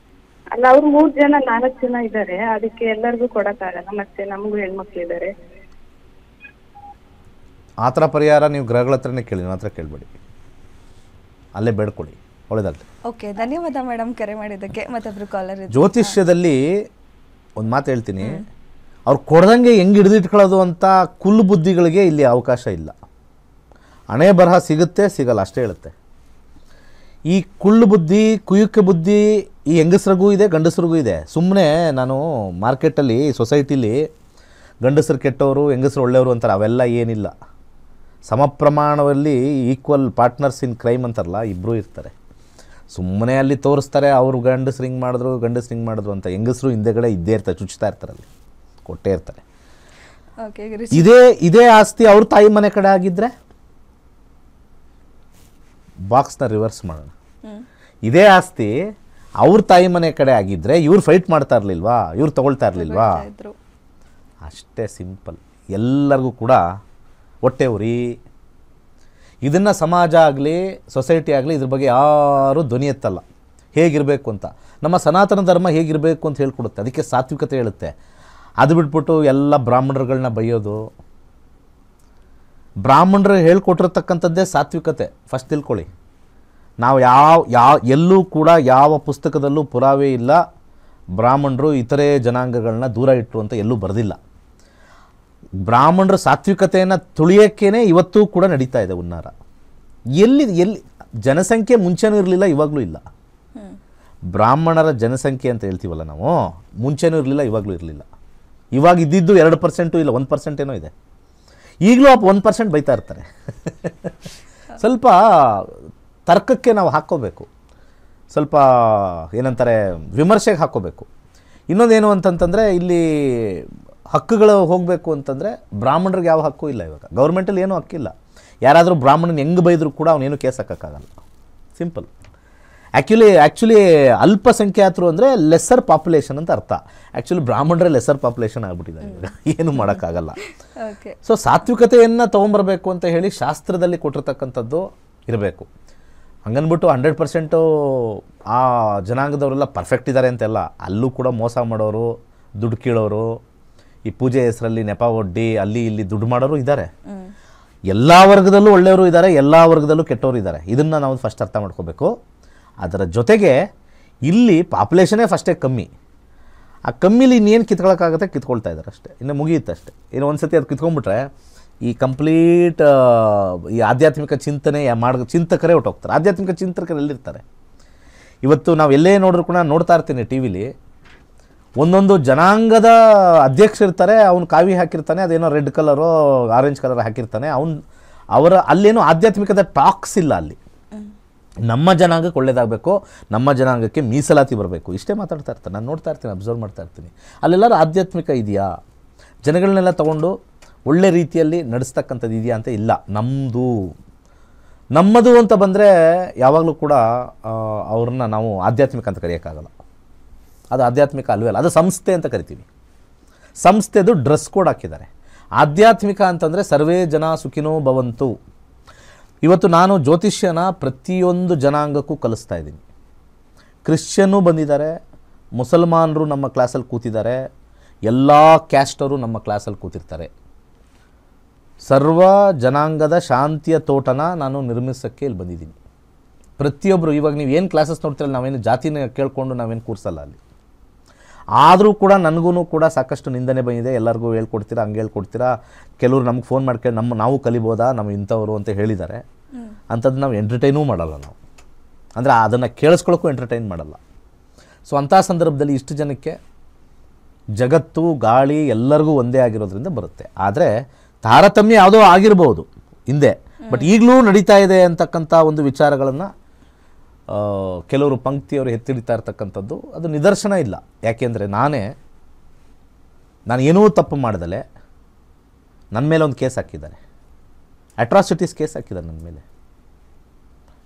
S3: ಅಲ್ಲ, ಅವ್ರು 3 ಜನ 4 ಜನ ಇದ್ದಾರೆ, ಅದಕ್ಕೆ ಎಲ್ಲರಿಗೂ ಕೊಡಕ್ಕಾಗಲ್ಲ, ಮತ್ತೆ ನಮಗೂ ಹೆಣ್ಮಕ್ಳು ಇದ್ದಾರೆ.
S2: ಆ ಥರ ಪರಿಹಾರ ನೀವು ಗ್ರಹಗಳ ಹತ್ರನೇ ಕೇಳಿ, ನನ್ನ ಹತ್ರ ಕೇಳಬೇಡಿ, ಅಲ್ಲೇ ಬೇಡ್ಕೊಳ್ಳಿ. ಒಳ್ಳೆದಾಗಲಿ.
S1: ಓಕೆ, ಧನ್ಯವಾದ ಮೇಡಮ್ ಕರೆ ಮಾಡಿದ್ದಕ್ಕೆ. ಮತ್ತೊಬ್ರು ಕಾಲರ್ ಇದ್ದಾರೆ.
S2: ಜ್ಯೋತಿಷ್ಯದಲ್ಲಿ ಒಂದು ಮಾತು ಹೇಳ್ತೀನಿ, ಅವ್ರು ಕೊಡ್ದಂಗೆ ಹೆಂಗೆ ಹಿಡಿದಿಟ್ಕೊಳ್ಳೋದು ಅಂತ ಕುಲ್ಲು ಬುದ್ಧಿಗಳಿಗೆ ಇಲ್ಲಿ ಅವಕಾಶ ಇಲ್ಲ. ಹಣೆ ಬರಹ ಸಿಗುತ್ತೆ ಸಿಗಲ್ಲ ಅಷ್ಟೇ ಹೇಳುತ್ತೆ. ಈ ಕುಳ್ಳು ಬುದ್ಧಿ, ಕುಯುಕ್ಕೆ ಬುದ್ಧಿ ಈ ಹೆಂಗಸರಿಗೂ ಇದೆ, ಗಂಡಸರಿಗೂ ಇದೆ. ಸುಮ್ಮನೆ ನಾನು ಮಾರ್ಕೆಟಲ್ಲಿ, ಸೊಸೈಟಿಲಿ ಗಂಡಸರು ಕೆಟ್ಟವರು, ಹೆಂಗಸರು ಒಳ್ಳೆಯವರು ಅಂತಾರೆ, ಅವೆಲ್ಲ ಏನಿಲ್ಲ. ಸಮ ಪ್ರಮಾಣದಲ್ಲಿ ಈಕ್ವಲ್ ಪಾರ್ಟ್ನರ್ಸ್ ಇನ್ ಕ್ರೈಮ್ ಅಂತಾರಲ್ಲ, ಇಬ್ಬರೂ ಇರ್ತಾರೆ. ಸುಮ್ಮನೆ ಅಲ್ಲಿ ತೋರಿಸ್ತಾರೆ ಅವರು ಗಂಡಸ್ರು ಹಿಂಗೆ ಮಾಡಿದ್ರು ಅಂತ. ಹೆಂಗಸರು ಹಿಂದೆಗಡೆ ಇದ್ದೇ ಇರ್ತಾರೆ, ಚುಚ್ತಾ ಇರ್ತಾರೆ, ಅಲ್ಲಿ ಕೊಟ್ಟೇ ಇರ್ತಾರೆ. ಇದೇ ಆಸ್ತಿ ಅವ್ರ ತಾಯಿ ಮನೆ ಕಡೆ ಆಗಿದ್ದರೆ ಬಾಕ್ಸ್ನ ರಿವರ್ಸ್ ಮಾಡೋಣ. ಇದೇ ಆಸ್ತಿ ಅವ್ರ ತಾಯಿ ಮನೆ ಕಡೆ ಆಗಿದ್ದರೆ ಇವ್ರು ಫೈಟ್ ಮಾಡ್ತಾ ಇರಲಿಲ್ವಾ, ಇವ್ರು ತಗೊಳ್ತಾ ಇರಲಿಲ್ವಾ? ಅಷ್ಟೇ ಸಿಂಪಲ್. ಎಲ್ಲರಿಗೂ ಕೂಡ ಹೊಟ್ಟೆ ಉರಿ. ಇದನ್ನು ಸಮಾಜ ಆಗಲಿ, ಸೊಸೈಟಿ ಆಗಲಿ ಇದ್ರ ಬಗ್ಗೆ ಯಾರೂ ಧ್ವನಿ ಎತ್ತಲ್ಲ. ಹೇಗಿರಬೇಕು ಅಂತ ನಮ್ಮ ಸನಾತನ ಧರ್ಮ ಹೇಗಿರಬೇಕು ಅಂತ ಹೇಳ್ಕೊಡುತ್ತೆ, ಅದಕ್ಕೆ ಸಾತ್ವಿಕತೆ ಹೇಳುತ್ತೆ. ಅದು ಬಿಟ್ಬಿಟ್ಟು ಎಲ್ಲ ಬ್ರಾಹ್ಮಣರುಗಳನ್ನ ಬೈಯೋದು. ಬ್ರಾಹ್ಮಣರು ಹೇಳ್ಕೊಟ್ಟಿರ್ತಕ್ಕಂಥದ್ದೇ ಸಾತ್ವಿಕತೆ, ಫಸ್ಟ್ ತಿಳ್ಕೊಳ್ಳಿ. ನಾವು ಎಲ್ಲೂ ಕೂಡ ಯಾವ ಪುಸ್ತಕದಲ್ಲೂ ಪುರಾವೆ ಇಲ್ಲ ಬ್ರಾಹ್ಮಣರು ಇತರೆ ಜನಾಂಗಗಳನ್ನ ದೂರ ಇಟ್ಟರು ಅಂತ ಎಲ್ಲೂ ಬರೆದಿಲ್ಲ. ಬ್ರಾಹ್ಮಣರ ಸಾತ್ವಿಕತೆಯನ್ನು ತುಳಿಯೋಕ್ಕೇ ಇವತ್ತೂ ಕೂಡ ನಡೀತಾ ಇದೆ ಹುನ್ನಾರ. ಎಲ್ಲಿ ಜನಸಂಖ್ಯೆ ಮುಂಚೆನೂ ಇರಲಿಲ್ಲ, ಇವಾಗಲೂ ಇಲ್ಲ. ಬ್ರಾಹ್ಮಣರ ಜನಸಂಖ್ಯೆ ಅಂತ ಹೇಳ್ತೀವಲ್ಲ ನಾವು, ಮುಂಚೆನೂ ಇರಲಿಲ್ಲ, ಇವಾಗಲೂ ಇರಲಿಲ್ಲ. ಇವಾಗ ಇದ್ದಿದ್ದು 2% ಇಲ್ಲ 1% ಏನೋ ಇದೆ. ಈಗಲೂ 1% ಬೈತಾ ಇರ್ತಾರೆ. ಸ್ವಲ್ಪ ತರ್ಕಕ್ಕೆ ನಾವು ಹಾಕ್ಕೋಬೇಕು, ಸ್ವಲ್ಪ ಏನಂತಾರೆ ವಿಮರ್ಶೆಗೆ ಹಾಕ್ಕೋಬೇಕು. ಇನ್ನೊಂದೇನು ಅಂತಂತಂದರೆ, ಇಲ್ಲಿ ಹಕ್ಕುಗಳು ಹೋಗಬೇಕು ಅಂತಂದರೆ ಬ್ರಾಹ್ಮಣರಿಗೆ ಯಾವ ಹಕ್ಕು ಇಲ್ಲ. ಇವಾಗ ಗೌರ್ಮೆಂಟಲ್ಲಿ ಏನೂ ಹಕ್ಕಿಲ್ಲ. ಯಾರಾದರೂ ಬ್ರಾಹ್ಮಣನ ಹೆಂಗೆ ಬೈದರೂ ಕೂಡ ಅವನೇನು ಕೇಸ್ ಹಾಕೋಕ್ಕಾಗಲ್ಲ. ಸಿಂಪಲ್. ಆ್ಯಕ್ಚುಲಿ ಅಲ್ಪಸಂಖ್ಯಾತರು ಅಂದರೆ ಲೆಸ್ಸರ್ ಪಾಪ್ಯುಲೇಷನ್ ಅಂತ ಅರ್ಥ. ಆ್ಯಕ್ಚುಲಿ ಬ್ರಾಹ್ಮಣರೇ ಲೆಸ್ಸರ್ ಪಾಪ್ಯುಲೇಷನ್ ಆಗಿಬಿಟ್ಟಿದ್ದಾರೆ ಇವಾಗ, ಏನು ಮಾಡೋಕ್ಕಾಗಲ್ಲ. ಸೊ ಸಾತ್ವಿಕತೆಯನ್ನು ತೊಗೊಂಬರ್ಬೇಕು ಅಂತ ಹೇಳಿ ಶಾಸ್ತ್ರದಲ್ಲಿ ಕೊಟ್ಟಿರ್ತಕ್ಕಂಥದ್ದು ಇರಬೇಕು. ಹಂಗನ್ಬಿಟ್ಟು 100% ಆ ಜನಾಂಗದವರೆಲ್ಲ ಪರ್ಫೆಕ್ಟ್ ಇದ್ದಾರೆ ಅಂತೆಲ್ಲ. ಅಲ್ಲೂ ಕೂಡ ಮೋಸ ಮಾಡೋರು, ದುಡ್ಡು ಕೀಳೋರು, ಈ ಪೂಜೆ ಹೆಸರಲ್ಲಿ ನೆಪ ಒಡ್ಡಿ ಅಲ್ಲಿ ಇಲ್ಲಿ ದುಡ್ಡು ಮಾಡೋರು ಇದ್ದಾರೆ. ಎಲ್ಲ ವರ್ಗದಲ್ಲೂ ಒಳ್ಳೆಯವರು ಇದ್ದಾರೆ, ಎಲ್ಲ ವರ್ಗದಲ್ಲೂ ಕೆಟ್ಟವರು ಇದ್ದಾರೆ. ಇದನ್ನು ನಾವು ಫಸ್ಟ್ ಅರ್ಥ ಮಾಡ್ಕೋಬೇಕು. ಅದರ ಜೊತೆಗೆ ಇಲ್ಲಿ ಪಾಪ್ಯುಲೇಷನೇ ಫಸ್ಟೇ ಕಮ್ಮಿ. ಆ ಕಮ್ಮಿಲಿ ಇನ್ನೇನು ಕಿತ್ಕೊಳ್ಳೋಕ್ಕಾಗುತ್ತೆ, ಕಿತ್ಕೊಳ್ತಾ ಇದ್ದಾರೆ ಅಷ್ಟೇ. ಇನ್ನು ಮುಗಿಯುತ್ತೆ ಅಷ್ಟೇ. ಇನ್ನು ಒಂದು ಸತಿ ಅದು ಕಿತ್ಕೊಂಡ್ಬಿಟ್ರೆ ಈ ಕಂಪ್ಲೀಟ್ ಈ ಆಧ್ಯಾತ್ಮಿಕ ಚಿಂತನೆ ಚಿಂತಕರೇ ಹೊಟ್ಟೋಗ್ತಾರೆ. ಆಧ್ಯಾತ್ಮಿಕ ಚಿಂತಕರು ಎಲ್ಲಿರ್ತಾರೆ? ಇವತ್ತು ನಾವು ಎಲ್ಲೇ ನೋಡಿದ್ರು ಕೂಡ ನೋಡ್ತಾ ಇರ್ತೀನಿ ಟಿ ವಿಲಿ, ಒಂದೊಂದು ಜನಾಂಗದ ಅಧ್ಯಕ್ಷರಿರ್ತಾರೆ, ಅವನು ಕಾವಿ ಹಾಕಿರ್ತಾನೆ, ಅದೇನೋ ರೆಡ್ ಕಲರೋ ಆರೆಂಜ್ ಕಲರ್ ಹಾಕಿರ್ತಾನೆ, ಅವರ ಅಲ್ಲೇನೋ ಆಧ್ಯಾತ್ಮಿಕದ ಟಾಕ್ಸ್ ಇಲ್ಲ. ಅಲ್ಲಿ ನಮ್ಮ ಜನಾಂಗಕ್ಕೆ ಒಳ್ಳೇದಾಗಬೇಕು, ನಮ್ಮ ಜನಾಂಗಕ್ಕೆ ಮೀಸಲಾತಿ ಬರಬೇಕು, ಇಷ್ಟೇ ಮಾತಾಡ್ತಾ ಇರ್ತಾರೆ. ನಾನು ನೋಡ್ತಾ ಇರ್ತೀನಿ, ಅಬ್ಸರ್ವ್ ಮಾಡ್ತಾ ಇರ್ತೀನಿ. ಅಲ್ಲೆಲ್ಲರೂ ಆಧ್ಯಾತ್ಮಿಕ ಇದೆಯಾ, ಜನಗಳನ್ನೆಲ್ಲ ತೊಗೊಂಡು ಒಳ್ಳೆ ರೀತಿಯಲ್ಲಿ ನಡೆಸ್ತಕ್ಕಂಥದ್ದು ಇದೆಯಾ ಅಂತ ಇಲ್ಲ. ನಮ್ಮದು ಅಂತ ಬಂದರೆ ಯಾವಾಗಲೂ ಕೂಡ ಅವ್ರನ್ನ ನಾವು ಆಧ್ಯಾತ್ಮಿಕ ಅಂತ ಕರೆಯೋಕ್ಕಾಗಲ್ಲ. ಅದು ಆಧ್ಯಾತ್ಮಿಕ ಅಲ್ವೇ ಅಲ್ಲ, ಅದು ಸಂಸ್ಥೆ ಅಂತ ಕರಿತೀವಿ. ಸಂಸ್ಥೆದು ಡ್ರೆಸ್ ಕೋಡ್ ಹಾಕಿದ್ದಾರೆ. ಆಧ್ಯಾತ್ಮಿಕ ಅಂತಂದರೆ ಸರ್ವೇ ಜನ ಸುಖಿನೋ ಭವಂತು. ಇವತ್ತು ನಾನು ಜ್ಯೋತಿಷ್ಯನ ಪ್ರತಿಯೊಂದು ಜನಾಂಗಕ್ಕೂ ಕಲಿಸ್ತಾ ಇದ್ದೀನಿ. ಕ್ರಿಶ್ಚಿಯನ್ನೂ ಬಂದಿದ್ದಾರೆ, ಮುಸಲ್ಮಾನರು ನಮ್ಮ ಕ್ಲಾಸಲ್ಲಿ ಕೂತಿದ್ದಾರೆ, ಎಲ್ಲ ಕ್ಯಾಸ್ಟರು ನಮ್ಮ ಕ್ಲಾಸಲ್ಲಿ ಕೂತಿರ್ತಾರೆ. ಸರ್ವ ಜನಾಂಗದ ಶಾಂತಿಯ ತೋಟನ ನಾನು ನಿರ್ಮಿಸೋಕ್ಕೆ ಇಲ್ಲಿ ಬಂದಿದ್ದೀನಿ. ಪ್ರತಿಯೊಬ್ಬರು ಇವಾಗ ನೀವು ಏನು ಕ್ಲಾಸಸ್ ನೋಡ್ತೀರಲ್ಲ, ನಾವೇನು ಜಾತಿನ ಕೇಳಿಕೊಂಡು ನಾವೇನು ಕೂರಿಸಲ್ಲ ಅಲ್ಲಿ. ಆದರೂ ಕೂಡ ನನಗೂ ಕೂಡ ಸಾಕಷ್ಟು ನಿಂದನೆ ಬಂದಿದೆ. ಎಲ್ಲರಿಗೂ ಹೇಳ್ಕೊಡ್ತೀರಾ, ಹಂಗೆ ಹೇಳ್ಕೊಡ್ತೀರಾ, ಕೆಲವರು ನಮ್ಗೆ ಫೋನ್ ಮಾಡ್ಕೊಂಡು ನಾವು ಕಲಿಬೋದಾ, ನಮ್ಮ ಇಂಥವರು ಅಂತ ಹೇಳಿದ್ದಾರೆ. ಅಂಥದ್ದು ನಾವು ಎಂಟರ್ಟೈನೂ ಮಾಡಲ್ಲ. ನಾವು ಅಂದರೆ ಅದನ್ನು ಕೇಳಿಸ್ಕೊಳ್ಳೋಕ್ಕೂ ಎಂಟರ್ಟೈನ್ ಮಾಡಲ್ಲ. ಸೊ ಅಂಥ ಸಂದರ್ಭದಲ್ಲಿ ಇಷ್ಟು ಜನಕ್ಕೆ ಜಗತ್ತು ಗಾಳಿ ಎಲ್ಲರಿಗೂ ಒಂದೇ ಆಗಿರೋದ್ರಿಂದ ಬರುತ್ತೆ. ಆದರೆ ತಾರತಮ್ಯ ಯಾವುದೋ ಆಗಿರ್ಬೋದು ಹಿಂದೆ, ಬಟ್ ಈಗಲೂ ನಡೀತಾ ಇದೆ ಅಂತಕ್ಕಂಥ ಒಂದು ವಿಚಾರಗಳನ್ನು ಕೆಲವರು ಪಂಕ್ತಿಯವರು ಎತ್ತಿಡಿತಾ ಇರ್ತಕ್ಕಂಥದ್ದು ಅದು ನಿದರ್ಶನ ಇಲ್ಲ. ಯಾಕೆಂದರೆ ನಾನು ಏನೂ ತಪ್ಪು ಮಾಡ್ದಲೆ ನನ್ನ ಮೇಲೆ ಒಂದು ಕೇಸ್ ಹಾಕಿದ್ದಾರೆ, ಅಟ್ರಾಸಿಟೀಸ್ ಕೇಸ್ ಹಾಕಿದ್ದಾರೆ ನನ್ನ ಮೇಲೆ.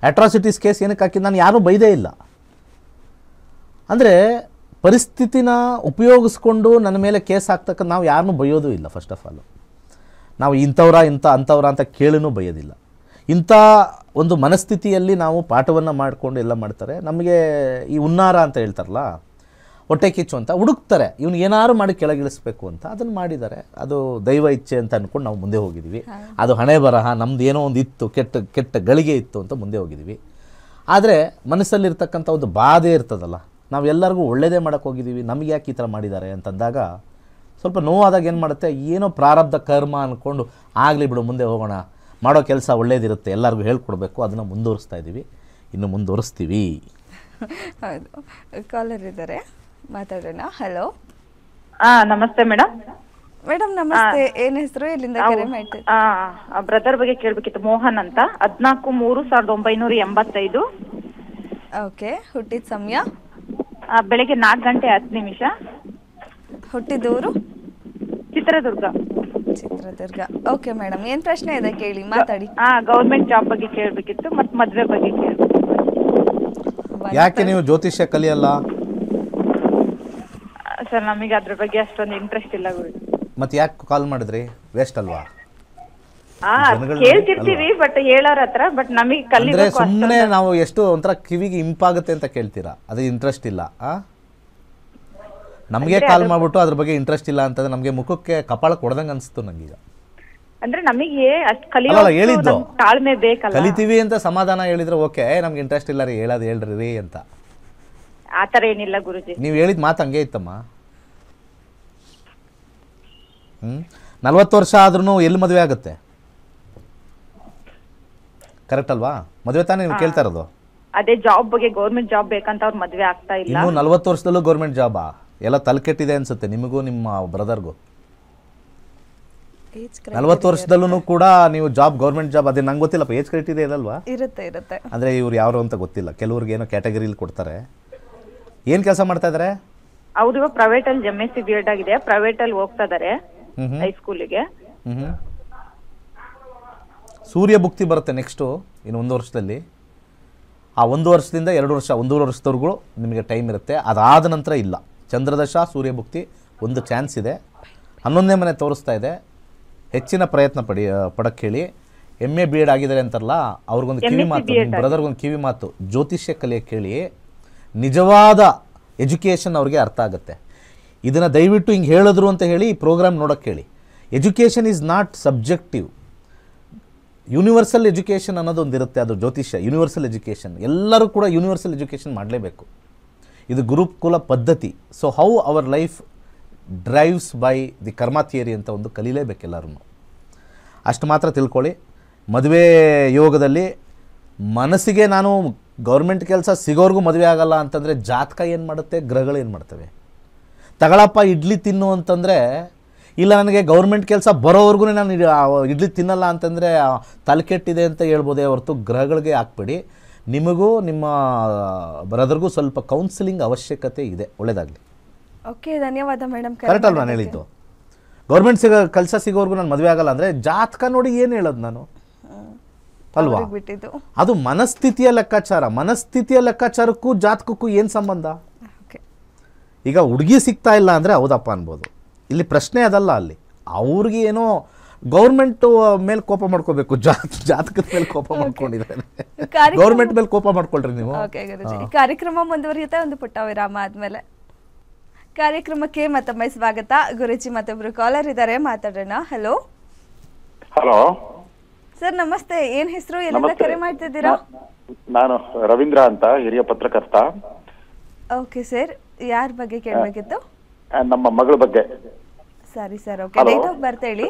S2: ಅಟ್ರಾಸಿಟೀಸ್ ಕೇಸ್ ಏನಕ್ಕೆ ಹಾಕಿದ್ದು? ನಾನು ಯಾರೂ ಬೈದೇ ಇಲ್ಲ. ಅಂದರೆ ಪರಿಸ್ಥಿತಿನ ಉಪಯೋಗಿಸ್ಕೊಂಡು ನನ್ನ ಮೇಲೆ ಕೇಸ್ ಹಾಕ್ತಕ್ಕಂಥ ನಾವು ಯಾರನ್ನೂ ಬೈಯೋದು ಇಲ್ಲ. ಫಸ್ಟ್ ಆಫ್ ಆಲು ನಾವು ಅಂಥವ್ರ ಅಂತ ಕೇಳಿನೂ ಬೈಯೋದಿಲ್ಲ. ಇಂಥ ಒಂದು ಮನಸ್ಥಿತಿಯಲ್ಲಿ ನಾವು ಪಾಠವನ್ನು ಮಾಡಿಕೊಂಡು ಎಲ್ಲ ಮಾಡ್ತಾರೆ. ನಮಗೆ ಈ ಹುನ್ನಾರ ಅಂತ ಹೇಳ್ತಾರಲ್ಲ, ಹೊಟ್ಟೆ ಕಿಚ್ಚು ಅಂತ ಹುಡುಕ್ತಾರೆ, ಇವನು ಏನಾರು ಮಾಡಿ ಕೆಳಗಿಳಿಸ್ಬೇಕು ಅಂತ. ಅದನ್ನು ಮಾಡಿದ್ದಾರೆ. ಅದು ದೈವ ಇಚ್ಛೆ ಅಂತ ಅಂದ್ಕೊಂಡು ನಾವು ಮುಂದೆ ಹೋಗಿದ್ದೀವಿ. ಅದು ಹಣೆ ಬರಹ, ನಮ್ದು ಏನೋ ಒಂದು ಇತ್ತು, ಕೆಟ್ಟ ಗಳಿಗೆ ಇತ್ತು ಅಂತ ಮುಂದೆ ಹೋಗಿದ್ದೀವಿ. ಆದರೆ ಮನಸ್ಸಲ್ಲಿರ್ತಕ್ಕಂಥ ಒಂದು ಬಾಧೆ ಇರ್ತದಲ್ಲ, ನಾವು ಎಲ್ಲರಿಗೂ ಒಳ್ಳೆಯದೇ ಮಾಡೋಕ್ಕೆ ಹೋಗಿದ್ದೀವಿ, ನಮಗೆ ಯಾಕೆ ಈ ಥರ ಮಾಡಿದ್ದಾರೆ ಅಂತಂದಾಗ ಸ್ವಲ್ಪ ನೋವಾದಾಗ ಏನು ಮಾಡುತ್ತೆ, ಏನೋ ಪ್ರಾರಬ್ಧ ಕರ್ಮ ಅಂದ್ಕೊಂಡು ಆಗಲಿ ಬಿಡು ಮುಂದೆ ಹೋಗೋಣ, ಮಾಡೋ ಕೆಲಸ ಒಳ್ಳೇದಿರುತ್ತೆ, ಎಲ್ಲರಿಗೂ ಹೇಳ್ಕೊಡ್ಬೇಕು, ಅದನ್ನು ಮುಂದುವರಿಸ್ತಾ ಇದ್ದೀವಿ, ಇನ್ನು ಮುಂದುವರಿಸ್ತೀವಿ.
S1: ಹೌದು. ಕಾಲರ್ ಇದ್ದಾರೆ, ಮಾತಾಡೋಣ. ಹಲೋ.
S4: ನಮಸ್ತೆ ಮೇಡಮ್.
S1: ಮೇಡಮ್ ನಮಸ್ತೆ. ಏನ್ ಹೆಸರು, ಎಲ್ಲಿಂದ ಕರೆ ಮಾಡ್ತೀವಿ?
S4: ಬ್ರದರ್ ಬಗ್ಗೆ ಕೇಳಬೇಕಿತ್ತು. ಮೋಹನ್ ಅಂತ, 14/3/1985.
S1: ಓಕೆ. ಹುಟ್ಟಿದ ಸಮಯ?
S4: ಬೆಳಗ್ಗೆ 4:10.
S1: ಹುಟ್ಟಿದೂರು?
S4: ಚಿತ್ರದುರ್ಗ.
S1: ಓಕೆ ಮೇಡಮ್, ಏನ್ ಪ್ರಶ್ನೆ ಇದೆ ಕೇಳಿ, ಮಾತಾಡಿ.
S4: ಗೌರ್ಮೆಂಟ್ ಜಾಬ್ ಬಗ್ಗೆ ಕೇಳಬೇಕಿತ್ತು, ಮತ್ತೆ ಮದ್ವೆ ಬಗ್ಗೆ ಕೇಳಬೇಕಿತ್ತು.
S2: ಯಾಕೆ ನೀವು ಜ್ಯೋತಿಷ್ಯ ಕಲಿಯಲ್ಲ?
S4: ಸರ್ ನಮಗೆ ಅದ್ರ ಬಗ್ಗೆ ಅಷ್ಟೊಂದು ಇಂಟ್ರೆಸ್ಟ್ ಇಲ್ಲ ಗುರು.
S2: ಮತ್ತೆ ಯಾಕೆ ಕಾಲ್ ಮಾಡಿದ್ರಿ? ವೇಸ್ಟ್ ಅಲ್ವಾ?
S4: ಕೇಳ್ತಿರ್ತೀವಿ ಬಟ್ ಹೇಳೋರ ಹತ್ರ, ಬಟ್ ನಮಗೆ ಕಲಿಬೇಕು.
S2: ಸುಮ್ಮನೆ ನಾವು ಎಷ್ಟು ಒಂಥರ ಕಿವಿಗೆ ಇಂಪಾಗುತ್ತೆ ಅಂತ ಕೇಳ್ತೀರಾ, ಅದು ಇಂಟ್ರೆಸ್ಟ್ ಇಲ್ಲ. ನಮಗೆ ಕಾಲ್ ಮಾಡ್ಬಿಟ್ಟು ಅದ್ರ ಬಗ್ಗೆ ಇಂಟ್ರೆಸ್ಟ್ ಇಲ್ಲ ಅಂತಂದ್ರೆ ನಮಗೆ ಮುಖಕ್ಕೆ ಕಪಾಳ ಕೊಡ್ದಂಗೆ ಅನಿಸ್ತು ನಂಗೀಗ.
S4: ಅಂದ್ರೆ ನಮಗೆ ಅಷ್ಟು ಕಲಿಯೋ ತಾಳ್ಮೆ ಬೇಕಲ್ಲ.
S2: ಕಲಿತೀವಿ ಅಂತ ಸಮಾಧಾನ ಹೇಳಿದ್ರೆ ಓಕೆ, ನಮ್ಗೆ ಇಂಟ್ರೆಸ್ಟ್ ಇಲ್ಲ ರೀ, ಹೇಳ್ರಿ ಅಂತ.
S4: ಆತರ ಏನಿಲ್ಲ ಗುರುಜಿ.
S2: ನೀವು ಹೇಳಿದ ಮಾತು ಹಂಗೆ ಇತ್ತಮ್ಮ. 40 ವರ್ಷ ಆದ್ರೂ ಎಲ್ಲಿ ಮದುವೆ ಆಗುತ್ತೆ? ಕರೆಕ್ಟ್ ಅಲ್ವಾ? ಮದುವೆ ತಾನೇ ನೀವು ಕೇಳ್ತಾ ಇರೋದು?
S4: ಅದೇ ಜಾಬ್ ಬಗ್ಗೆ, ಗೌರ್ಮೆಂಟ್ ಜಾಬ್ ಬೇಕಂತ ಅವ್ರು ಮದುವೆ ಆಗ್ತಾ ಇಲ್ಲ.
S2: ಇನ್ನು 40 ವರ್ಷದಲ್ಲೂ ಗೌರ್ಮೆಂಟ್ ಜಾಬಾ? ಎಲ್ಲ ತಲೆಕೆಟ್ಟಿದೆ ಅನ್ಸುತ್ತೆ ನಿಮಗೂ ನಿಮ್ಮ ಬ್ರದರ್ಗೂ. 40 ವರ್ಷದಲ್ಲೂ ಕೂಡ ನೀವು ಜಾಬ್, ಗೌರ್ಮೆಂಟ್ ಜಾಬ್, ಅದೇ ನಂಗೆ ಗೊತ್ತಿಲ್ಲಪ್ಪ, ಏಜ್ ಕ್ರೈಟೀರಿಯಾ ಇರಲ್ವಾ?
S1: ಇರುತ್ತೆ.
S2: ಅಂದರೆ ಇವ್ರು ಯಾರು ಅಂತ ಗೊತ್ತಿಲ್ಲ, ಕೆಲವ್ರಿಗೆ ಏನೋ ಕ್ಯಾಟಗರಿಲಿ ಕೊಡ್ತಾರೆ. ಏನು ಕೆಲಸ ಮಾಡ್ತಾ ಇದ್ದಾರೆ
S4: ಅವ್ರು? ಇವಾಗ ಪ್ರೈವೇಟ್ ಅಲ್ಲಿ MSc B.Ed ಆಗಿದೆ, ಪ್ರೈವೇಟ್ ಅಲ್ಲಿ ಹೋಗ್ತಾ ಇದಾರೆ ಹೈಸ್ಕೂಲಿಗೆ.
S2: ಸೂರ್ಯ ಭುಕ್ತಿ ಬರುತ್ತೆ ನೆಕ್ಸ್ಟು ಇನ್ನು 1 ವರ್ಷದಲ್ಲಿ. ಆ 1 ವರ್ಷದಿಂದ 2 ವರ್ಷ, 1.5 ವರ್ಷದವರೆಗೂ ನಿಮಗೆ ಟೈಮ್ ಇರುತ್ತೆ. ಅದಾದ ನಂತರ ಇಲ್ಲ. ಚಂದ್ರದಶ, ಸೂರ್ಯ ಭುಕ್ತಿ ಒಂದು ಚಾನ್ಸ್ ಇದೆ. 11ನೇ ಮನೆ ತೋರಿಸ್ತಾ ಇದೆ. ಹೆಚ್ಚಿನ ಪ್ರಯತ್ನ ಪಡಕ್ಕೆ ಹೇಳಿ. MA B.Ed ಆಗಿದ್ದಾರೆ ಅಂತಾರಲ್ಲ, ಅವ್ರಿಗೊಂದು ಕಿವಿ ಮಾತು, ಬ್ರದರ್ಗೊಂದು ಕಿವಿ ಮಾತು, ಜ್ಯೋತಿಷ್ಯ ಕಲಿಯಕ್ಕೆ ಹೇಳಿ. ನಿಜವಾದ ಎಜುಕೇಷನ್ ಅವ್ರಿಗೆ ಅರ್ಥ ಆಗುತ್ತೆ. ಇದನ್ನು ದಯವಿಟ್ಟು ಹಿಂಗೆ ಹೇಳಿದ್ರು ಅಂತ ಹೇಳಿ ಈ ಪ್ರೋಗ್ರಾಮ್ ನೋಡೋಕ್ಕೆ ಹೇಳಿ. Education is not subjective, universal education ಅನ್ನೋದೊಂದು ಇರುತ್ತೆ, ಅದು ಜ್ಯೋತಿಷ್ಯ. ಯೂನಿವರ್ಸಲ್ ಎಜುಕೇಷನ್, ಎಲ್ಲರೂ ಕೂಡ ಯೂನಿವರ್ಸಲ್ ಎಜುಕೇಷನ್ ಮಾಡಲೇಬೇಕು. ಇದು ಗುರುಕುಲ ಪದ್ಧತಿ. So how our life drives by the ಕರ್ಮ ಥಿಯರಿ ಅಂತ ಒಂದು ಕಲೀಲೇಬೇಕು ಎಲ್ಲರೂ. ಅಷ್ಟು ಮಾತ್ರ ತಿಳ್ಕೊಳ್ಳಿ. ಮದುವೆ ಯೋಗದಲ್ಲಿ ಮನಸ್ಸಿಗೆ ನಾನು ಗೌರ್ಮೆಂಟ್ ಕೆಲಸ ಸಿಗೋರ್ಗೂ ಮದುವೆ ಆಗಲ್ಲ ಅಂತಂದರೆ ಜಾತಕ ಏನು ಮಾಡುತ್ತೆ, ಗ್ರಹಗಳು ಏನು ಮಾಡ್ತವೆ. ತಗೊಳಪ್ಪ ಇಡ್ಲಿ ತಿನ್ನು ಅಂತಂದರೆ, ಇಲ್ಲ ನನಗೆ ಗೌರ್ಮೆಂಟ್ ಕೆಲಸ ಬರೋವರೆಗೂ ನಾನು ಇಡ್ಲಿ ತಿನ್ನಲ್ಲ ಅಂತಂದರೆ ತಲೆ ಕೆಟ್ಟಿದೆ ಅಂತ ಹೇಳ್ಬೋದೇ ಹೊರತು ಗ್ರಹಗಳಿಗೆ ಹಾಕ್ಬೇಡಿ. ನಿಮಗೂ ನಿಮ್ಮ ಬ್ರದರ್ಗೂ ಸ್ವಲ್ಪ ಕೌನ್ಸಿಲಿಂಗ್ ಅವಶ್ಯಕತೆ ಇದೆ. ಒಳ್ಳೆಯದಾಗಲಿ.
S1: ಓಕೆ, ಧನ್ಯವಾದ ಮೇಡಮ್.
S2: ಕರೆಕ್ಟ್ ಅಲ್ವಾ ನಾನು ಹೇಳಿದ್ದು? ಗೌರ್ಮೆಂಟ್ ಕೆಲಸ ಸಿಗೋವರೆಗೂ ನಾನು ಮದುವೆ ಆಗಲ್ಲ ಅಂದರೆ ಜಾತಕ ನೋಡಿ ಏನು ಹೇಳೋದು ನಾನು ಅಲ್ವಾ? ಅದು ಮನಸ್ಥಿತಿಯ ಲೆಕ್ಕಾಚಾರ. ಮನಸ್ಥಿತಿಯ ಲೆಕ್ಕಾಚಾರಕ್ಕೂ ಜಾತಕಕ್ಕೂ ಏನು ಸಂಬಂಧ? ಈಗ ಹುಡುಗಿ ಸಿಗ್ತಾ ಇಲ್ಲ ಅಂದರೆ ಹೌದಪ್ಪ ಅನ್ಬೋದು. ಇಲ್ಲಿ ಪ್ರಶ್ನೆ ಅದಲ್ಲ. ಅಲ್ಲಿ ಅವ್ರಿಗೆ ಏನೋ ಗೌರ್ಮೆಂಟ್ ಮೇಲೆ ಕೋಪ ಮಾಡ್ಕೋಬೇಕು, ಜಾತಕದ ಮೇಲೆ ಕೋಪ ಮಾಡ್ಕೊಂಡಿದ್ದಾರೆ. ಗೌರ್ಮೆಂಟ್ ಮೇಲೆ ಕೋಪ ಮಾಡ್ಕೊಳ್ರಿ ನೀವು.
S1: ಕಾರ್ಯಕ್ರಮ ಮುಂದುವರಿಯುತ್ತೆ ಒಂದು ಪುಟ್ಟ ವಿರಾಮ ಆದ್ಮೇಲೆ. ಕಾರ್ಯಕ್ರಮಕ್ಕೆ ಮತ್ತೊಮ್ಮೆ ಸ್ವಾಗತ. ಗುರುಜಿ ಮತ್ತೊಬ್ರು ಕಾಲರ್ ಇದ್ದಾರೆ, ಮಾತಾಡೋಣ. ಹಲೋ
S5: ಹಲೋ
S1: ಸರ್, ನಮಸ್ತೆ. ಏನ್ ಹೆಸರು, ಎಲ್ಲಿಂದ ಕರೆ ಮಾಡ್ತಿದ್ದೀರಾ?
S5: ನಾನು ರವೀಂದ್ರ ಅಂತ, ಹಿರಿಯ ಪತ್ರಕರ್ತ.
S1: ಓಕೆ ಸರ್, ಯಾರ ಬಗ್ಗೆ ಕೇಳಬೇಕಿತ್ತು?
S5: ನಮ್ಮ ಮಗಳ ಬಗ್ಗೆ.
S1: ಸರಿ sir, okay. Date of birth ಹೇಳಿ